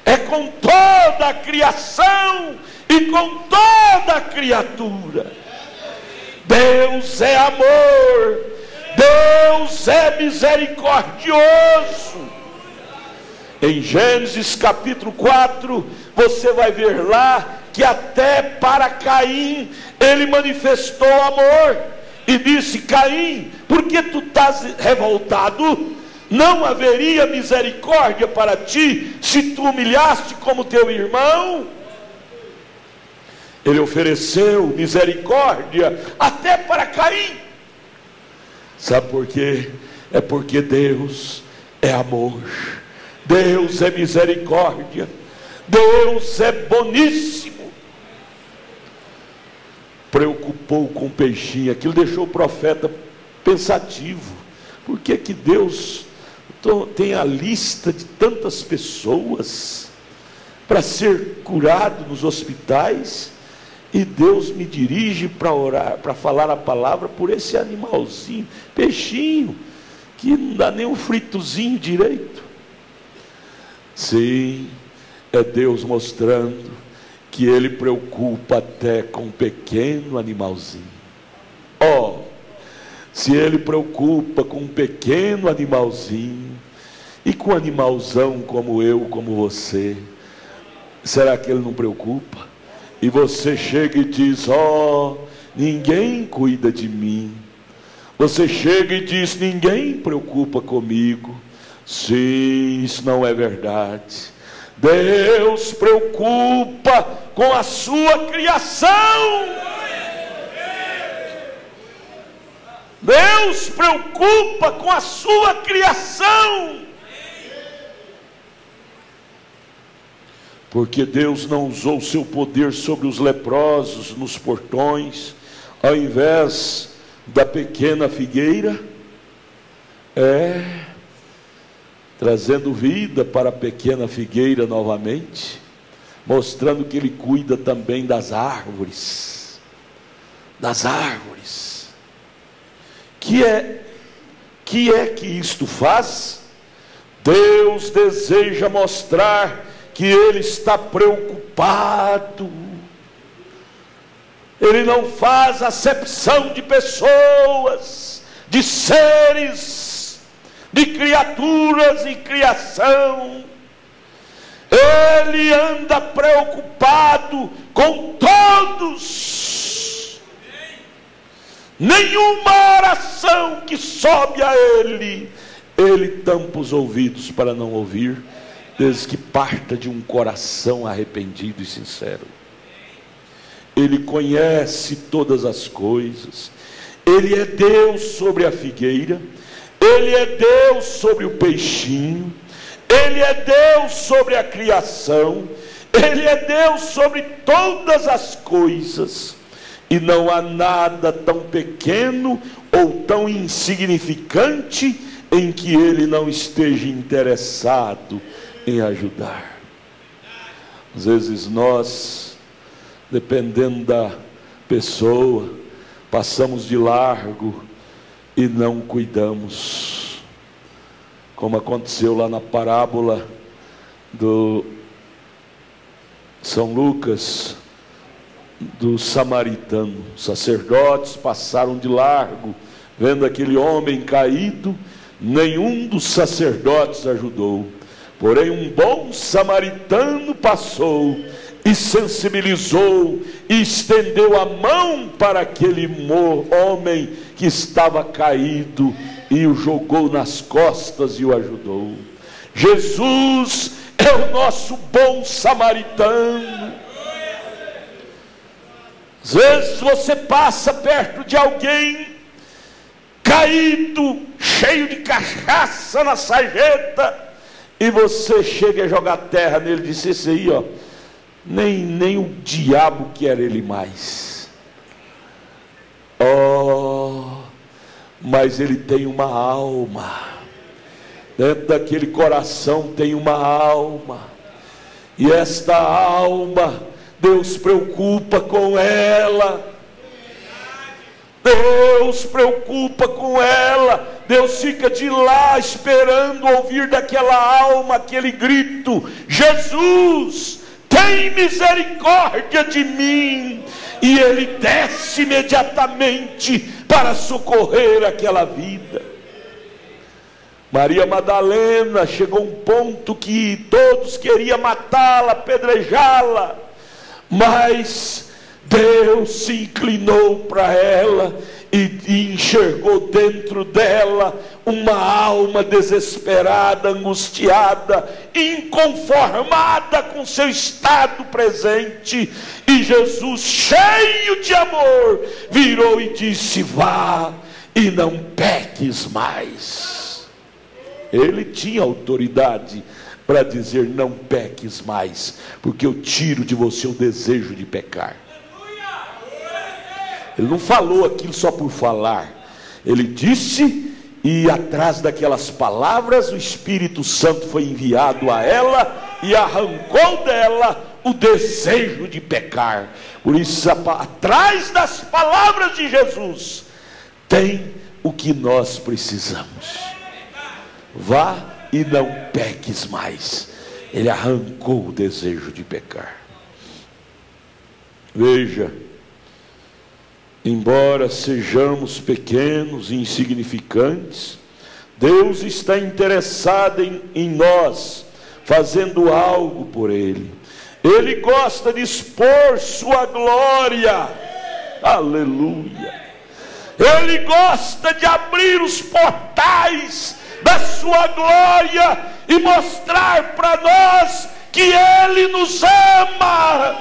é com toda a criação e com toda a criatura. Deus é amor, Deus é misericordioso. Em Gênesis capítulo 4, você vai ver lá que até para Caim ele manifestou amor e disse: Caim, por que tu estás revoltado? Não haveria misericórdia para ti se tu humilhaste como teu irmão? Ele ofereceu misericórdia até para Caim. Sabe por quê? É porque Deus é amor, Deus é misericórdia, Deus é boníssimo. Preocupou com o peixinho. Aquilo deixou o profeta pensativo. Por que que Deus tem a lista de tantas pessoas para ser curado nos hospitais, e Deus me dirige para orar, para falar a palavra por esse animalzinho, peixinho, que não dá nem um fritozinho direito? Sim, é Deus mostrando que Ele preocupa até com um pequeno animalzinho. Se Ele preocupa com um pequeno animalzinho, e com um animalzão como eu, como você, será que Ele não preocupa? E você chega e diz: ninguém cuida de mim. Você chega e diz: ninguém preocupa comigo. Sim, isso não é verdade. Deus preocupa com a sua criação. Deus preocupa com a sua criação. Porque Deus não usou o seu poder sobre os leprosos nos portões, ao invés da pequena figueira, trazendo vida para a pequena figueira novamente, mostrando que Ele cuida também das árvores. Que é que isto faz? Deus deseja mostrar que Ele está preocupado. Ele não faz acepção de pessoas, de seres, de criaturas e criação. Ele anda preocupado com todos. Nenhuma oração que sobe a Ele tampa os ouvidos para não ouvir, desde que parta de um coração arrependido e sincero. Ele conhece todas as coisas. Ele é Deus sobre a figueira, Ele é Deus sobre o peixinho, Ele é Deus sobre a criação, Ele é Deus sobre todas as coisas. E não há nada tão pequeno ou tão insignificante em que Ele não esteja interessado em ajudar. Às vezes nós, dependendo da pessoa, passamos de largo e não cuidamos, como aconteceu lá na parábola do São Lucas, do samaritano. Os sacerdotes passaram de largo, vendo aquele homem caído, nenhum dos sacerdotes ajudou. Porém um bom samaritano passou e sensibilizou e estendeu a mão para aquele homem que estava caído e o jogou nas costas e o ajudou. Jesus é o nosso bom samaritano. Às vezes você passa perto de alguém caído, cheio de cachaça na sarjeta, e você chega a jogar terra nele e diz: esse aí, ó, nem o diabo quer ele mais. Mas ele tem uma alma. Dentro daquele coração tem uma alma. E esta alma, Deus preocupa com ela. Deus preocupa com ela. Deus fica de lá esperando ouvir daquela alma aquele grito: Jesus, tem misericórdia de mim. E ele desce imediatamente para socorrer aquela vida. Maria Madalena chegou a um ponto que todos queriam matá-la, apedrejá-la, mas Deus se inclinou para ela e enxergou dentro dela uma alma desesperada, angustiada, inconformada com seu estado presente. E Jesus, cheio de amor, virou e disse: vá e não peques mais. Ele tinha autoridade para dizer: não peques mais, porque eu tiro de você o desejo de pecar. Ele não falou aquilo só por falar. Ele disse, e atrás daquelas palavras o Espírito Santo foi enviado a ela e arrancou dela o desejo de pecar. Por isso, atrás das palavras de Jesus tem o que nós precisamos. Vá e não peques mais. Ele arrancou o desejo de pecar. Veja, embora sejamos pequenos e insignificantes, Deus está interessado em nós, fazendo algo por Ele. Ele gosta de expor sua glória. Aleluia. Ele gosta de abrir os portais da sua glória e mostrar para nós que Ele nos ama.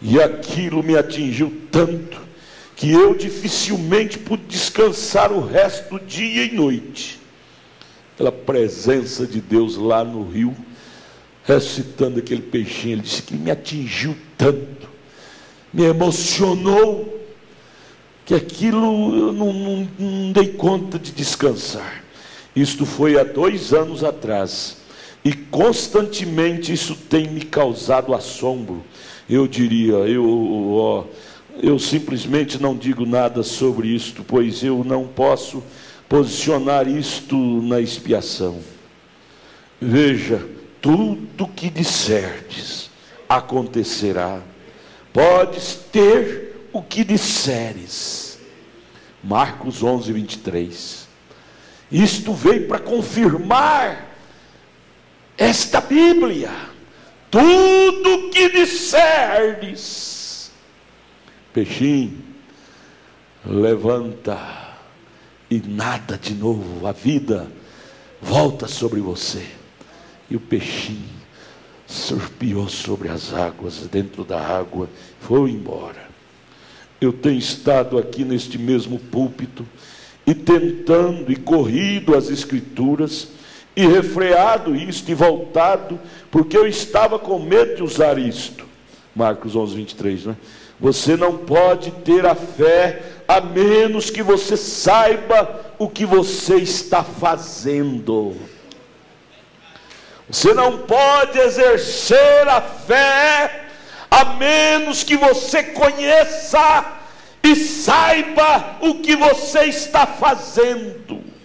E aquilo me atingiu tanto que eu dificilmente pude descansar o resto do dia e noite, pela presença de Deus lá no rio, recitando aquele peixinho. Ele disse que me atingiu tanto, me emocionou, que aquilo eu não dei conta de descansar. Isto foi há 2 anos atrás, e constantemente isso tem me causado assombro. Eu diria, eu simplesmente não digo nada sobre isto, pois eu não posso posicionar isto na expiação. Veja, tudo que disserdes acontecerá. Podes ter o que disseres. Marcos 11, 23. Isto veio para confirmar esta Bíblia. Tudo que disserdes. Peixinho, levanta e nada de novo. A vida volta sobre você. E o peixinho surpiou sobre as águas, dentro da água, foi embora. Eu tenho estado aqui neste mesmo púlpito e tentando e corrido as Escrituras e refreado isto e voltado, porque eu estava com medo de usar isto. Marcos 11, 23, né? Você não pode ter a fé a menos que você saiba o que você está fazendo. Você não pode exercer a fé a menos que você conheça e saiba o que você está fazendo.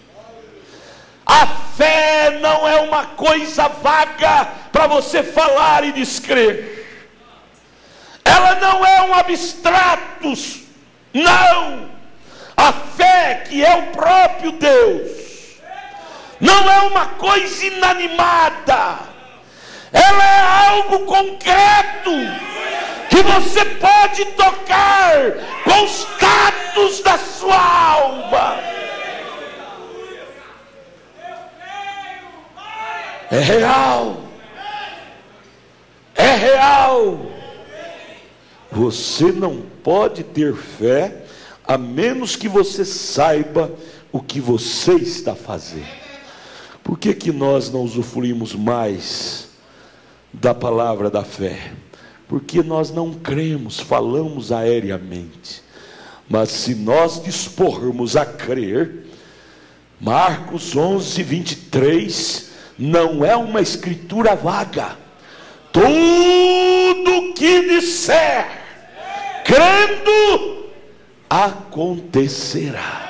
A fé não é uma coisa vaga para você falar e descrer. Ela não é um abstratos. Não. A fé, que é o próprio Deus, não é uma coisa inanimada. Ela é algo concreto que você pode tocar com os tatos segredos da sua alma. É real. É real. Você não pode ter fé a menos que você saiba o que você está fazendo. Por que nós não usufruímos mais da palavra da fé? Porque nós não cremos, falamos aéreamente. Mas se nós dispormos a crer, Marcos 11, 23, não é uma escritura vaga. Tudo que disser, crendo, acontecerá.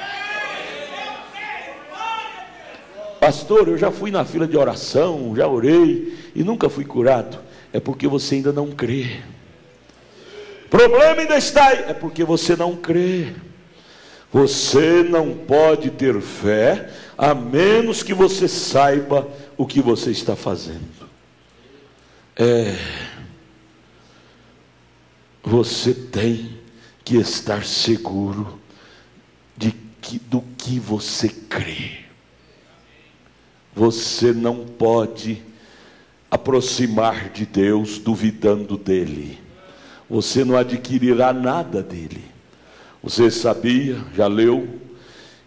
Pastor, eu já fui na fila de oração, já orei e nunca fui curado. É porque você ainda não crê. O problema ainda está aí, é porque você não crê. Você não pode ter fé a menos que você saiba o que você está fazendo. Você tem que estar seguro do que você crê. Você não pode aproximar de Deus duvidando dele. Você não adquirirá nada dele. Você sabia, já leu,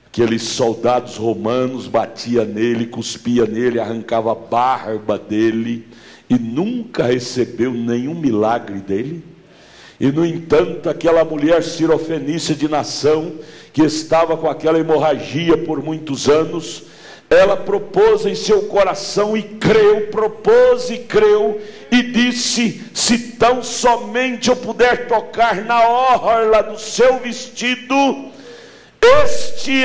aqueles soldados romanos batiam nele, cuspia nele, arrancava a barba dele e nunca recebeu nenhum milagre dele? E no entanto, aquela mulher cirofenícia de nação, que estava com aquela hemorragia por muitos anos, ela propôs em seu coração e creu, propôs e creu, e disse: se tão somente eu puder tocar na orla do seu vestido,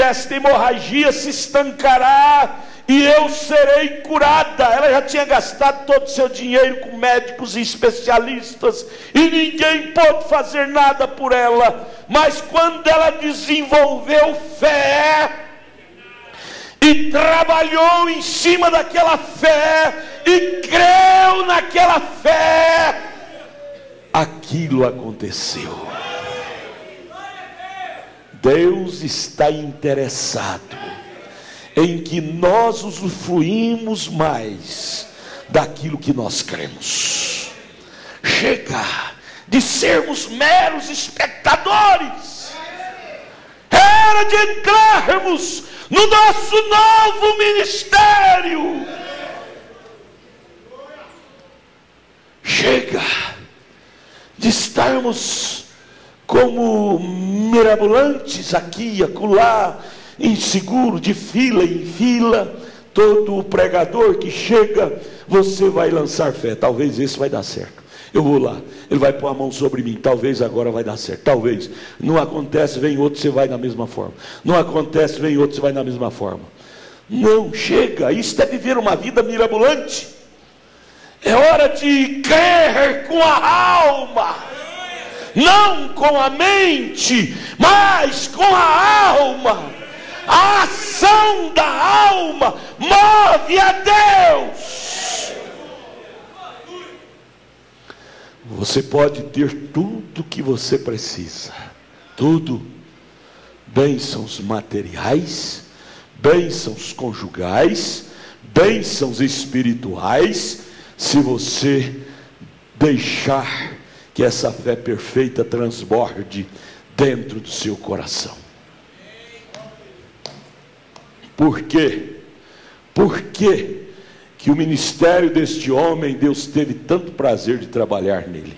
esta hemorragia se estancará e eu serei curada. Ela já tinha gastado todo o seu dinheiro com médicos e especialistas, e ninguém pôde fazer nada por ela. Mas quando ela desenvolveu fé, e trabalhou em cima daquela fé, e creu naquela fé, aquilo aconteceu. Deus está interessado em que nós usufruímos mais daquilo que nós cremos. Chega de sermos meros espectadores. Era de entrarmos no nosso novo ministério. Chega de estarmos como mirabolantes aqui e acolá, inseguro, de fila em fila. Todo pregador que chega, você vai lançar fé, talvez esse vai dar certo, eu vou lá, ele vai pôr a mão sobre mim, talvez agora vai dar certo, talvez, não acontece, vem outro, você vai na mesma forma, não acontece, vem outro, você vai na mesma forma. Não, chega, isso é viver uma vida mirabolante. É hora de crer com a alma, não com a mente, mas com a alma. A ação da alma move a Deus. Você pode ter tudo que você precisa, tudo, bênçãos materiais, bênçãos conjugais, bênçãos espirituais, se você deixar que essa fé perfeita transborde dentro do seu coração. Por quê? Por que que o ministério deste homem, Deus teve tanto prazer de trabalhar nele?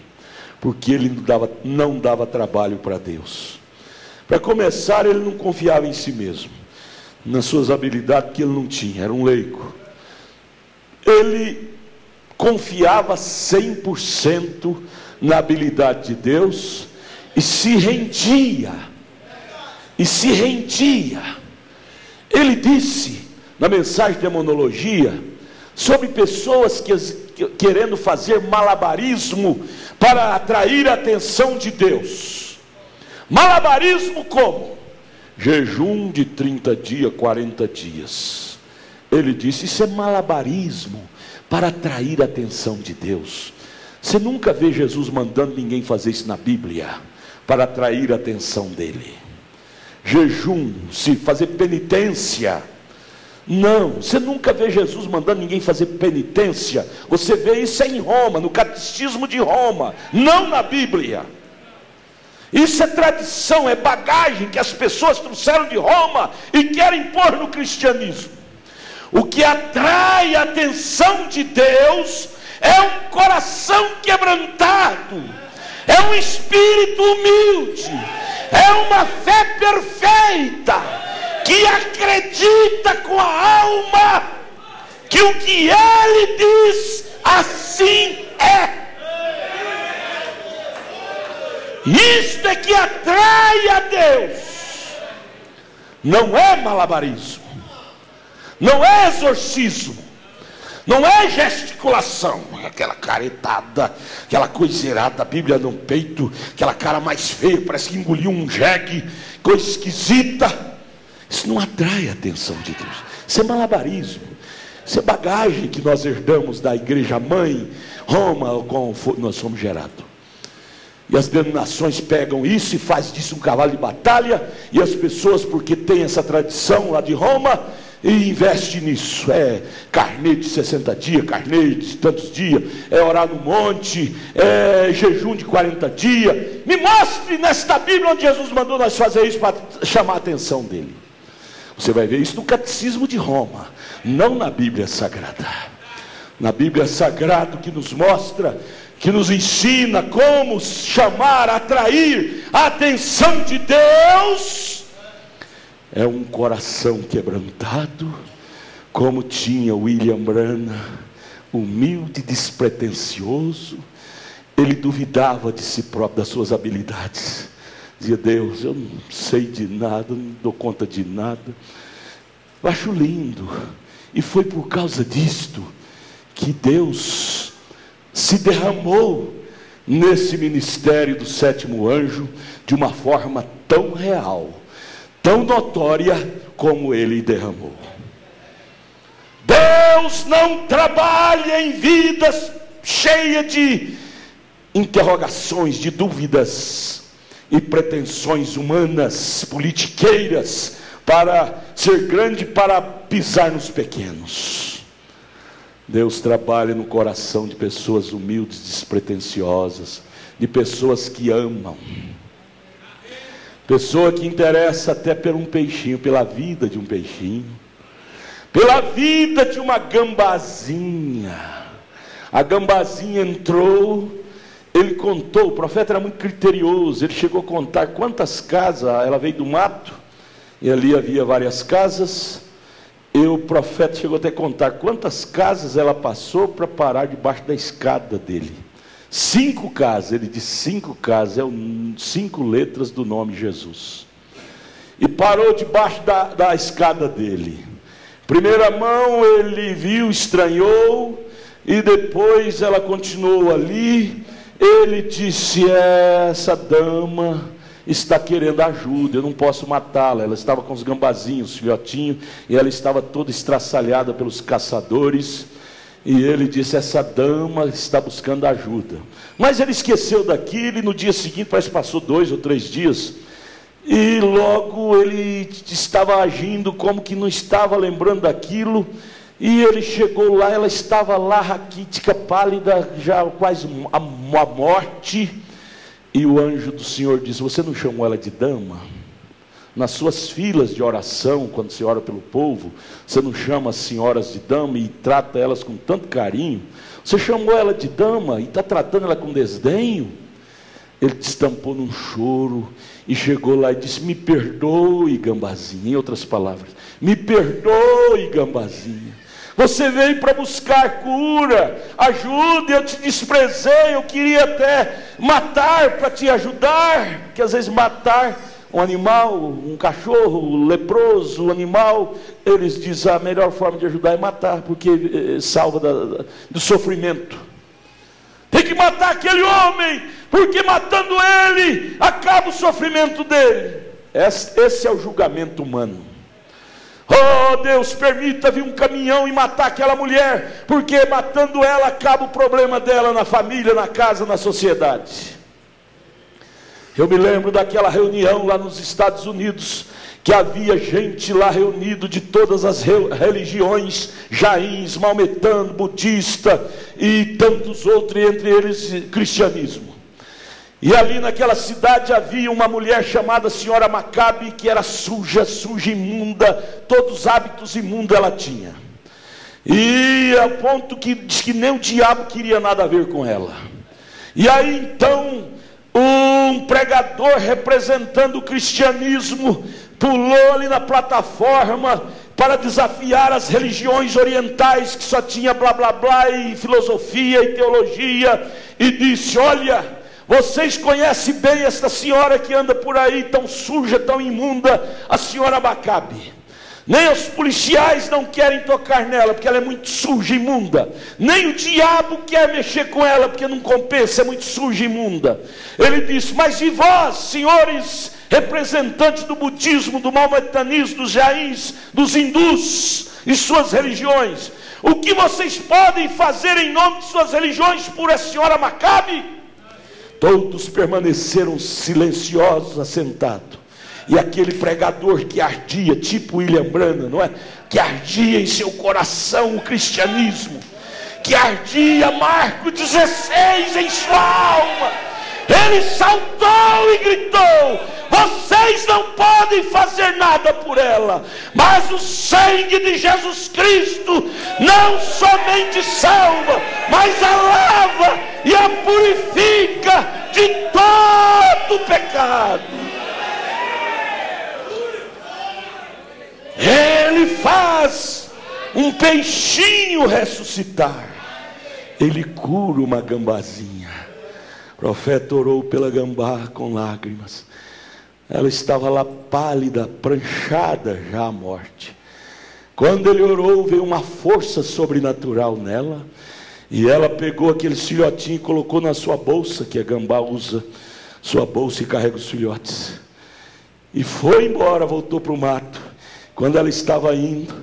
Porque ele não dava trabalho para Deus. Para começar, ele não confiava em si mesmo, nas suas habilidades que ele não tinha, era um leigo. Ele confiava 100% na habilidade de Deus e se rendia. Ele disse na mensagem de demonologia sobre pessoas querendo fazer malabarismo para atrair a atenção de Deus. Malabarismo como? Jejum de 30 dias, 40 dias. Ele disse, isso é malabarismo para atrair a atenção de Deus. Você nunca vê Jesus mandando ninguém fazer isso na Bíblia, para atrair a atenção dele. jejum, se fazer penitência. Não, você nunca vê Jesus mandando ninguém fazer penitência. Você vê isso em Roma, no catecismo de Roma, não na Bíblia. Isso é tradição, é bagagem que as pessoas trouxeram de Roma e querem pôr no cristianismo. O que atrai a atenção de Deus é um coração quebrantado, é um espírito humilde, é uma fé perfeita, que acredita com a alma que o que Ele diz, assim é. Isto é que atrai a Deus. Não é malabarismo, não é exorcismo, não é gesticulação, aquela caretada, aquela coiseirada, a Bíblia no peito, aquela cara mais feia, parece que engoliu um jegue, coisa esquisita. Isso não atrai a atenção de Deus. Isso é malabarismo. Isso é bagagem que nós herdamos da igreja mãe, Roma, como nós somos gerados. E as denominações pegam isso e faz disso um cavalo de batalha. E as pessoas, porque tem essa tradição lá de Roma, e investe nisso. É carnê de 60 dias, carnê de tantos dias, é orar no monte, é jejum de 40 dias. Me mostre nesta Bíblia onde Jesus mandou nós fazer isso para chamar a atenção dele. Você vai ver isso no catecismo de Roma, não na Bíblia Sagrada. Na Bíblia Sagrada, que nos mostra, que nos ensina como chamar, atrair a atenção de Deus, é um coração quebrantado, como tinha William Branham, humilde, despretensioso. Ele duvidava de si próprio, das suas habilidades. Dizia: Deus, eu não sei de nada, não dou conta de nada. Eu acho lindo. E foi por causa disto que Deus se derramou nesse ministério do sétimo anjo de uma forma tão real, tão notória como ele derramou. Deus não trabalha em vidas cheias de interrogações, de dúvidas e pretensões humanas, politiqueiras, para ser grande, para pisar nos pequenos. Deus trabalha no coração de pessoas humildes, despretensiosas, de pessoas que amam, pessoa que interessa até por um peixinho, pela vida de um peixinho, pela vida de uma gambazinha. A gambazinha entrou. Ele contou, o profeta era muito criterioso, ele chegou a contar quantas casas, ela veio do mato, e ali havia várias casas, e o profeta chegou até a contar quantas casas ela passou para parar debaixo da escada dele. 5 casas, ele disse 5 casas, é 5 letras do nome Jesus. E parou debaixo da escada dele. Primeira mão ele viu, estranhou, e depois ela continuou ali. Ele disse: essa dama está querendo ajuda, eu não posso matá-la. Ela estava com os gambazinhos, os filhotinhos, e ela estava toda estraçalhada pelos caçadores. E ele disse: essa dama está buscando ajuda. Mas ele esqueceu daquilo, e no dia seguinte, parece que passou 2 ou 3 dias, e logo ele estava agindo como que não estava lembrando daquilo. E ele chegou lá, ela estava lá, raquítica, pálida, já quase a morte. E o anjo do Senhor disse: você não chamou ela de dama? Nas suas filas de oração, quando você ora pelo povo, você não chama as senhoras de dama e trata elas com tanto carinho? Você chamou ela de dama e está tratando ela com desdenho? Ele destampou num choro e chegou lá e disse: me perdoe, gambazinha. Em outras palavras, me perdoe, gambazinha. Você veio para buscar cura, ajuda, eu te desprezei, eu queria até matar para te ajudar, porque às vezes matar um animal, um cachorro leproso, um animal, eles dizem: a melhor forma de ajudar é matar, porque salva do sofrimento. Tem que matar aquele homem, porque matando ele, acaba o sofrimento dele. Esse é o julgamento humano. Oh Deus, permita vir um caminhão e matar aquela mulher, porque matando ela acaba o problema dela na família, na casa, na sociedade. Eu me lembro daquela reunião lá nos Estados Unidos, que havia gente lá reunido de todas as religiões, jains, maometano, budista e tantos outros, entre eles cristianismo. E ali naquela cidade havia uma mulher chamada Senhora Maccabi, que era suja, imunda, todos os hábitos imundos ela tinha. E ao ponto que diz que nem o diabo queria nada a ver com ela. E aí então um pregador representando o cristianismo pulou ali na plataforma para desafiar as religiões orientais, que só tinha blá blá blá e filosofia e teologia, e disse: olha, vocês conhecem bem esta senhora que anda por aí tão suja, tão imunda, a senhora Maccabi. Nem os policiais não querem tocar nela, porque ela é muito suja e imunda. Nem o diabo quer mexer com ela, porque não compensa, é muito suja e imunda. Ele disse: mas e vós, senhores representantes do budismo, do maometanismo, dos jains, dos hindus e suas religiões, o que vocês podem fazer em nome de suas religiões por a senhora Maccabi? Todos permaneceram silenciosos, assentados. E aquele pregador que ardia, tipo William Branham, não é? Que ardia em seu coração o cristianismo, que ardia Marcos 16 em sua alma, ele saltou e gritou: vocês não podem fazer nada por ela, mas o sangue de Jesus Cristo não somente salva, mas a lava e a purifica de todo pecado. Ele faz um peixinho ressuscitar, ele cura uma gambazinha. O profeta orou pela gambá com lágrimas. Ela estava lá pálida, pranchada já à morte. Quando ele orou, veio uma força sobrenatural nela, e ela pegou aqueles filhotinhos e colocou na sua bolsa, que a gambá usa sua bolsa e carrega os filhotes, e foi embora, voltou para o mato. Quando ela estava indo,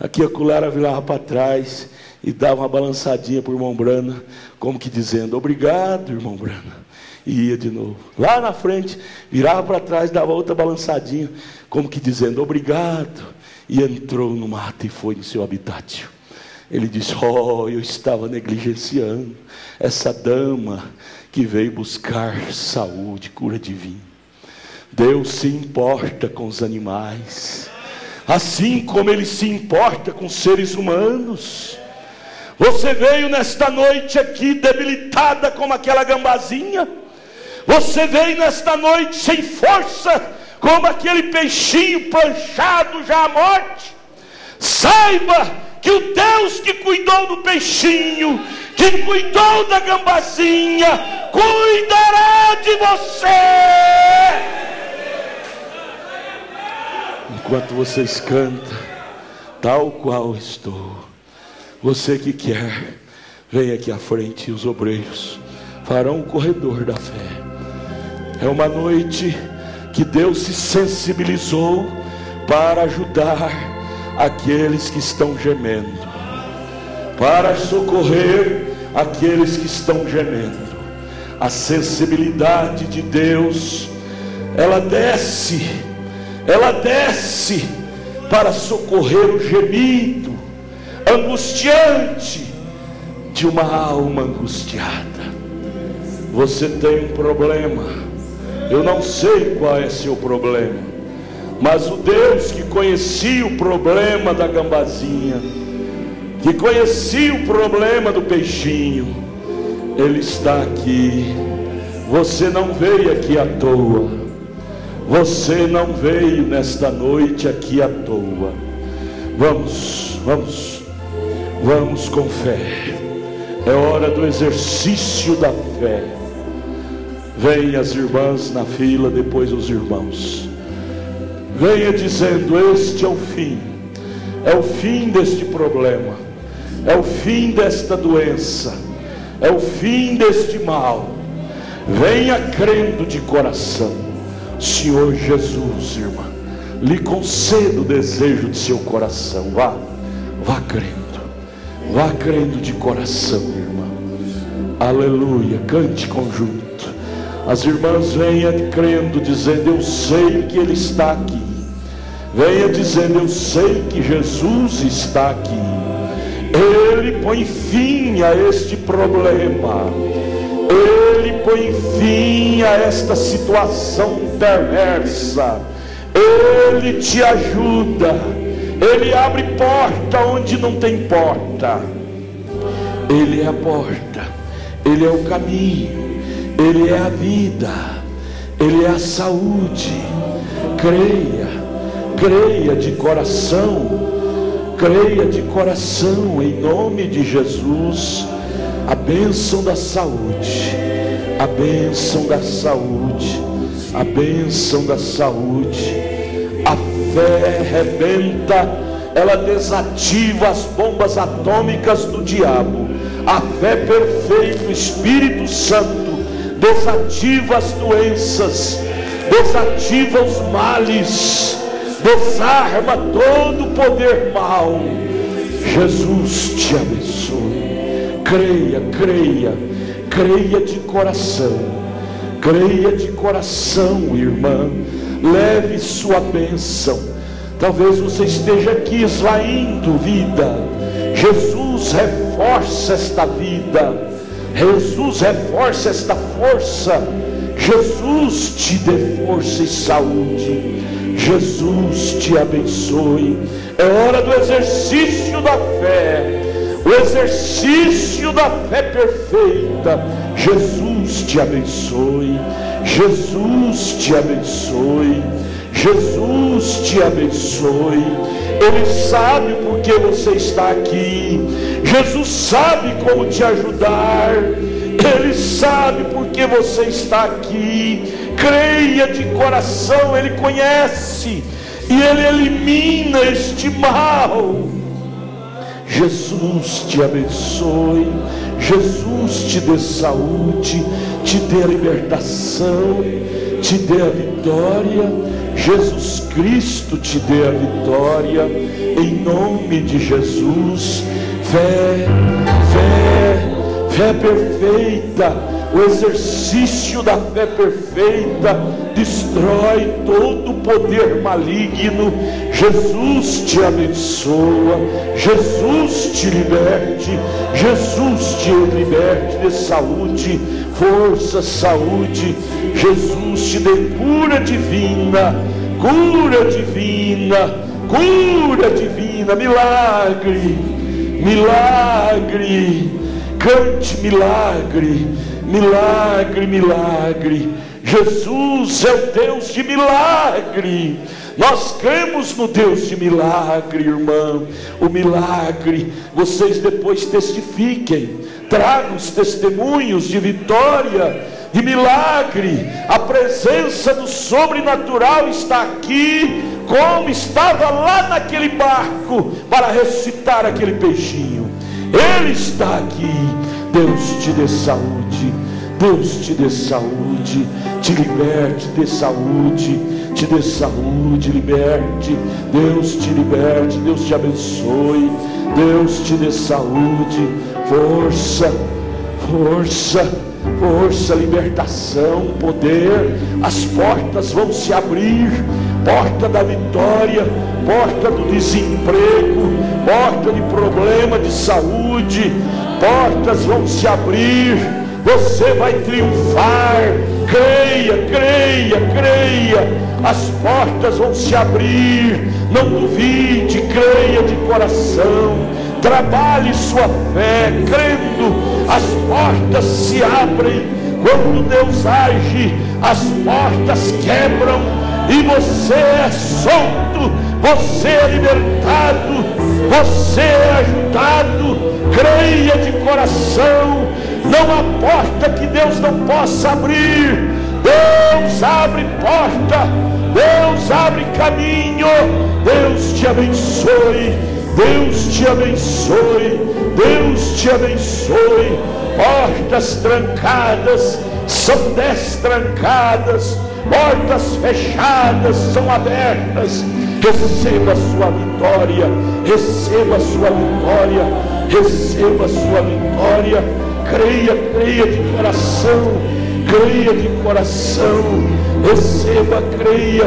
aqui a Culara virava para trás e dava uma balançadinha para o irmão Brana, como que dizendo: obrigado, irmão Brana. E ia de novo. Lá na frente, virava para trás, dava outra balançadinha, como que dizendo: obrigado. E entrou no mato e foi no seu habitácio. Ele disse: oh, eu estava negligenciando essa dama que veio buscar saúde, cura divina. Deus se importa com os animais, assim como Ele se importa com seres humanos. Você veio nesta noite aqui debilitada como aquela gambazinha. Você veio nesta noite sem força, como aquele peixinho planchado já à morte. Saiba que o Deus que cuidou do peixinho, que cuidou da gambazinha, cuidará de você. Enquanto vocês cantam, tal qual estou, você que quer, vem aqui à frente, e os obreiros farão o corredor da fé. É uma noite que Deus se sensibilizou para ajudar aqueles que estão gemendo, para socorrer aqueles que estão gemendo. A sensibilidade de Deus, ela desce para socorrer o gemido angustiante de uma alma angustiada. Você tem um problema, eu não sei qual é seu problema, mas o Deus que conhecia o problema da gambazinha, que conhecia o problema do peixinho, Ele está aqui. Você não veio aqui à toa. Você não veio nesta noite aqui à toa. Vamos com fé. É hora do exercício da fé. Venha as irmãs na fila, depois os irmãos. Venha dizendo: este é o fim. É o fim deste problema. É o fim desta doença. É o fim deste mal. Venha crendo de coração. Senhor Jesus, irmã, lhe concedo o desejo de seu coração. Vá crendo de coração, irmã. Aleluia. Cante conjunto. As irmãs, venha crendo, dizendo: eu sei que Ele está aqui. Venha dizendo: eu sei que Jesus está aqui. Ele põe fim a este problema. Ele põe fim a esta situação perversa. Ele te ajuda. Ele abre porta onde não tem porta. Ele é a porta. Ele é o caminho. Ele é a vida. Ele é a saúde. Creia. Creia de coração. Creia de coração, em nome de Jesus. A bênção da saúde. A bênção da saúde. A bênção da saúde. A fé rebenta, ela desativa as bombas atômicas do diabo. A fé perfeita, o Espírito Santo, desativa as doenças, desativa os males, desarma todo o poder mau. Jesus te abençoe. Creia, creia, creia de coração. Creia de coração, irmã. Leve sua bênção. Talvez você esteja aqui esvaindo vida. Jesus reforça esta vida. Jesus reforça esta força. Jesus te dê força e saúde. Jesus te abençoe. É hora do exercício da fé. O exercício da fé perfeita. Jesus te abençoe. Jesus te abençoe. Jesus te abençoe. Ele sabe por que você está aqui. Jesus sabe como te ajudar. Ele sabe por que você está aqui. Creia de coração. Ele conhece e Ele elimina este mal. Jesus te abençoe. Jesus te dê saúde, te dê a libertação, te dê a vitória. Jesus Cristo te dê a vitória, em nome de Jesus. Fé, fé, fé perfeita. O exercício da fé perfeita destrói todo o poder maligno. Jesus te abençoa. Jesus te liberte. Jesus te liberte de saúde, força, saúde. Jesus te dê cura divina, cura divina, cura divina, milagre, milagre. Cante milagre, milagre, milagre. Jesus é o Deus de milagre. Nós cremos no Deus de milagre, irmã. O milagre, vocês depois testifiquem, tragam os testemunhos de vitória, de milagre. A presença do sobrenatural está aqui, como estava lá naquele barco para ressuscitar aquele peixinho. Ele está aqui. Deus te dê saúde. Deus te dê saúde. Te liberte, dê saúde. Te dê saúde, liberte. Deus te liberte. Deus te abençoe. Deus te dê saúde. Força, força, força, libertação, poder. As portas vão se abrir. Porta da vitória, porta do desemprego, porta de problema de saúde. Portas vão se abrir. Você vai triunfar. Creia, creia, creia. As portas vão se abrir. Não duvide, creia de coração. Trabalhe sua fé, crendo. As portas se abrem. Quando Deus age, as portas quebram e você é solto, você é libertado, você é ajudado. Creia de coração. Não há porta que Deus não possa abrir. Deus abre porta, Deus abre caminho. Deus te abençoe, Deus te abençoe, Deus te abençoe. Portas trancadas são destrancadas, portas fechadas são abertas. Receba a sua vitória, receba a sua vitória, receba a sua vitória. Creia, creia de coração. creia de coração, receba, creia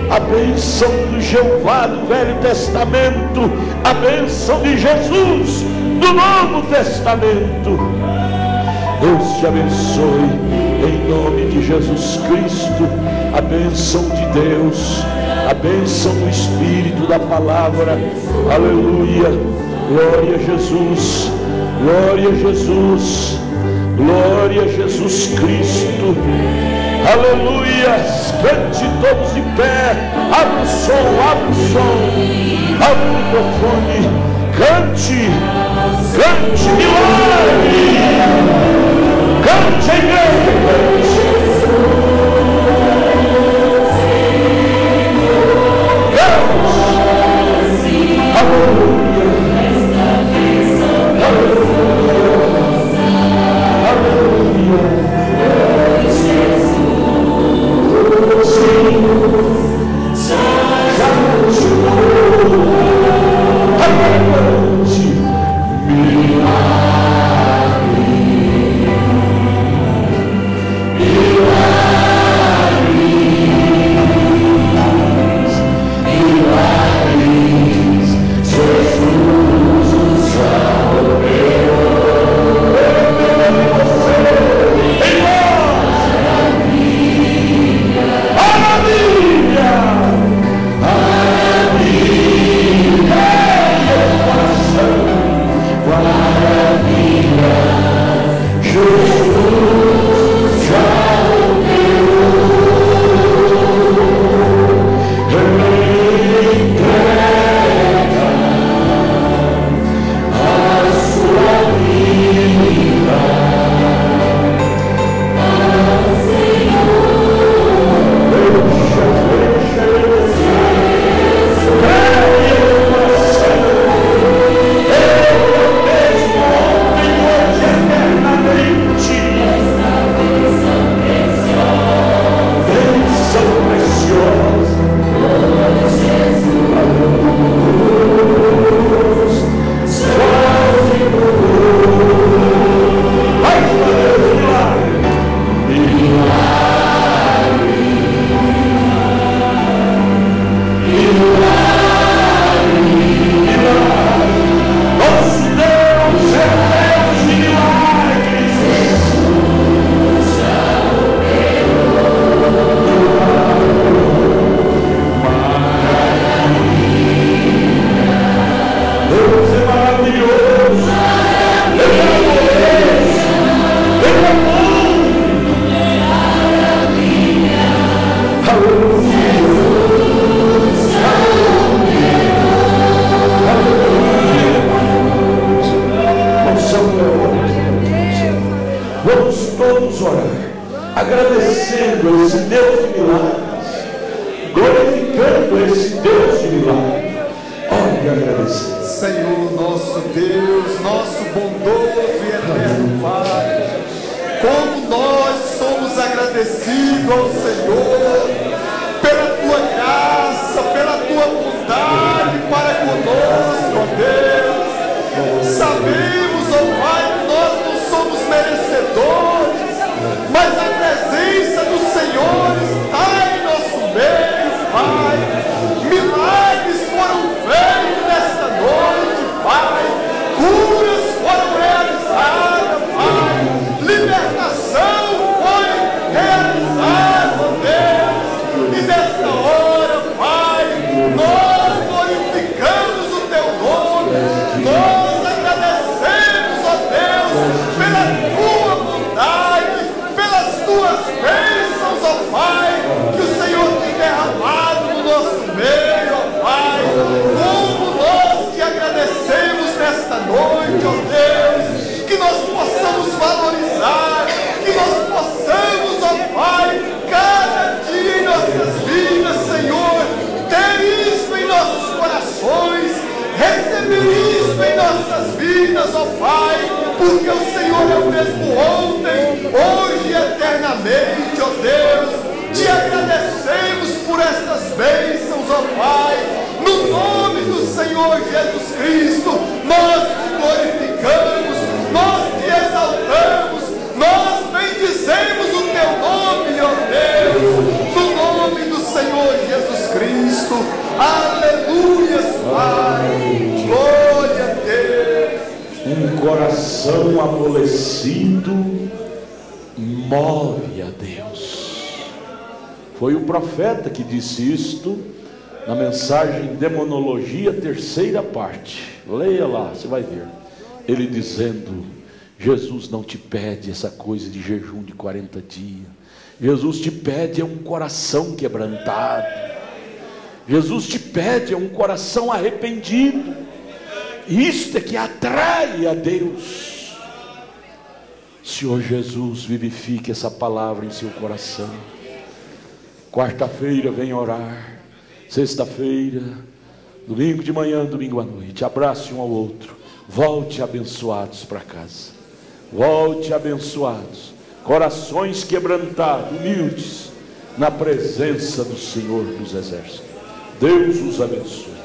a bênção do Jeová do Velho Testamento, a bênção de Jesus do Novo Testamento. Deus te abençoe, em nome de Jesus Cristo, a bênção de Deus, a bênção do Espírito, da Palavra. Aleluia, glória a Jesus, glória a Jesus, glória a Jesus Cristo. Aleluia, cante todos de pé, abre o som, abre o microfone, cante, cante milagre, cante a igreja, cante. Nós te exaltamos, nós bendizemos o teu Aleluia, Pai. Glória a Deus. Um coração amolecido move a Deus. Foi o profeta que disse isto na mensagem Demonologia, 3ª parte. Leia lá, você vai ver. Ele dizendo: Jesus não te pede essa coisa de jejum de 40 dias. Jesus te pede um coração quebrantado. Jesus te pede um coração arrependido. Isto é que atrai a Deus. Senhor Jesus, vivifique essa palavra em seu coração. Quarta-feira vem orar. Sexta-feira, domingo de manhã, domingo à noite. Abrace um ao outro. Volte abençoados para casa. Volte abençoados. Corações quebrantados, humildes, na presença do Senhor dos Exércitos. Deus os abençoe.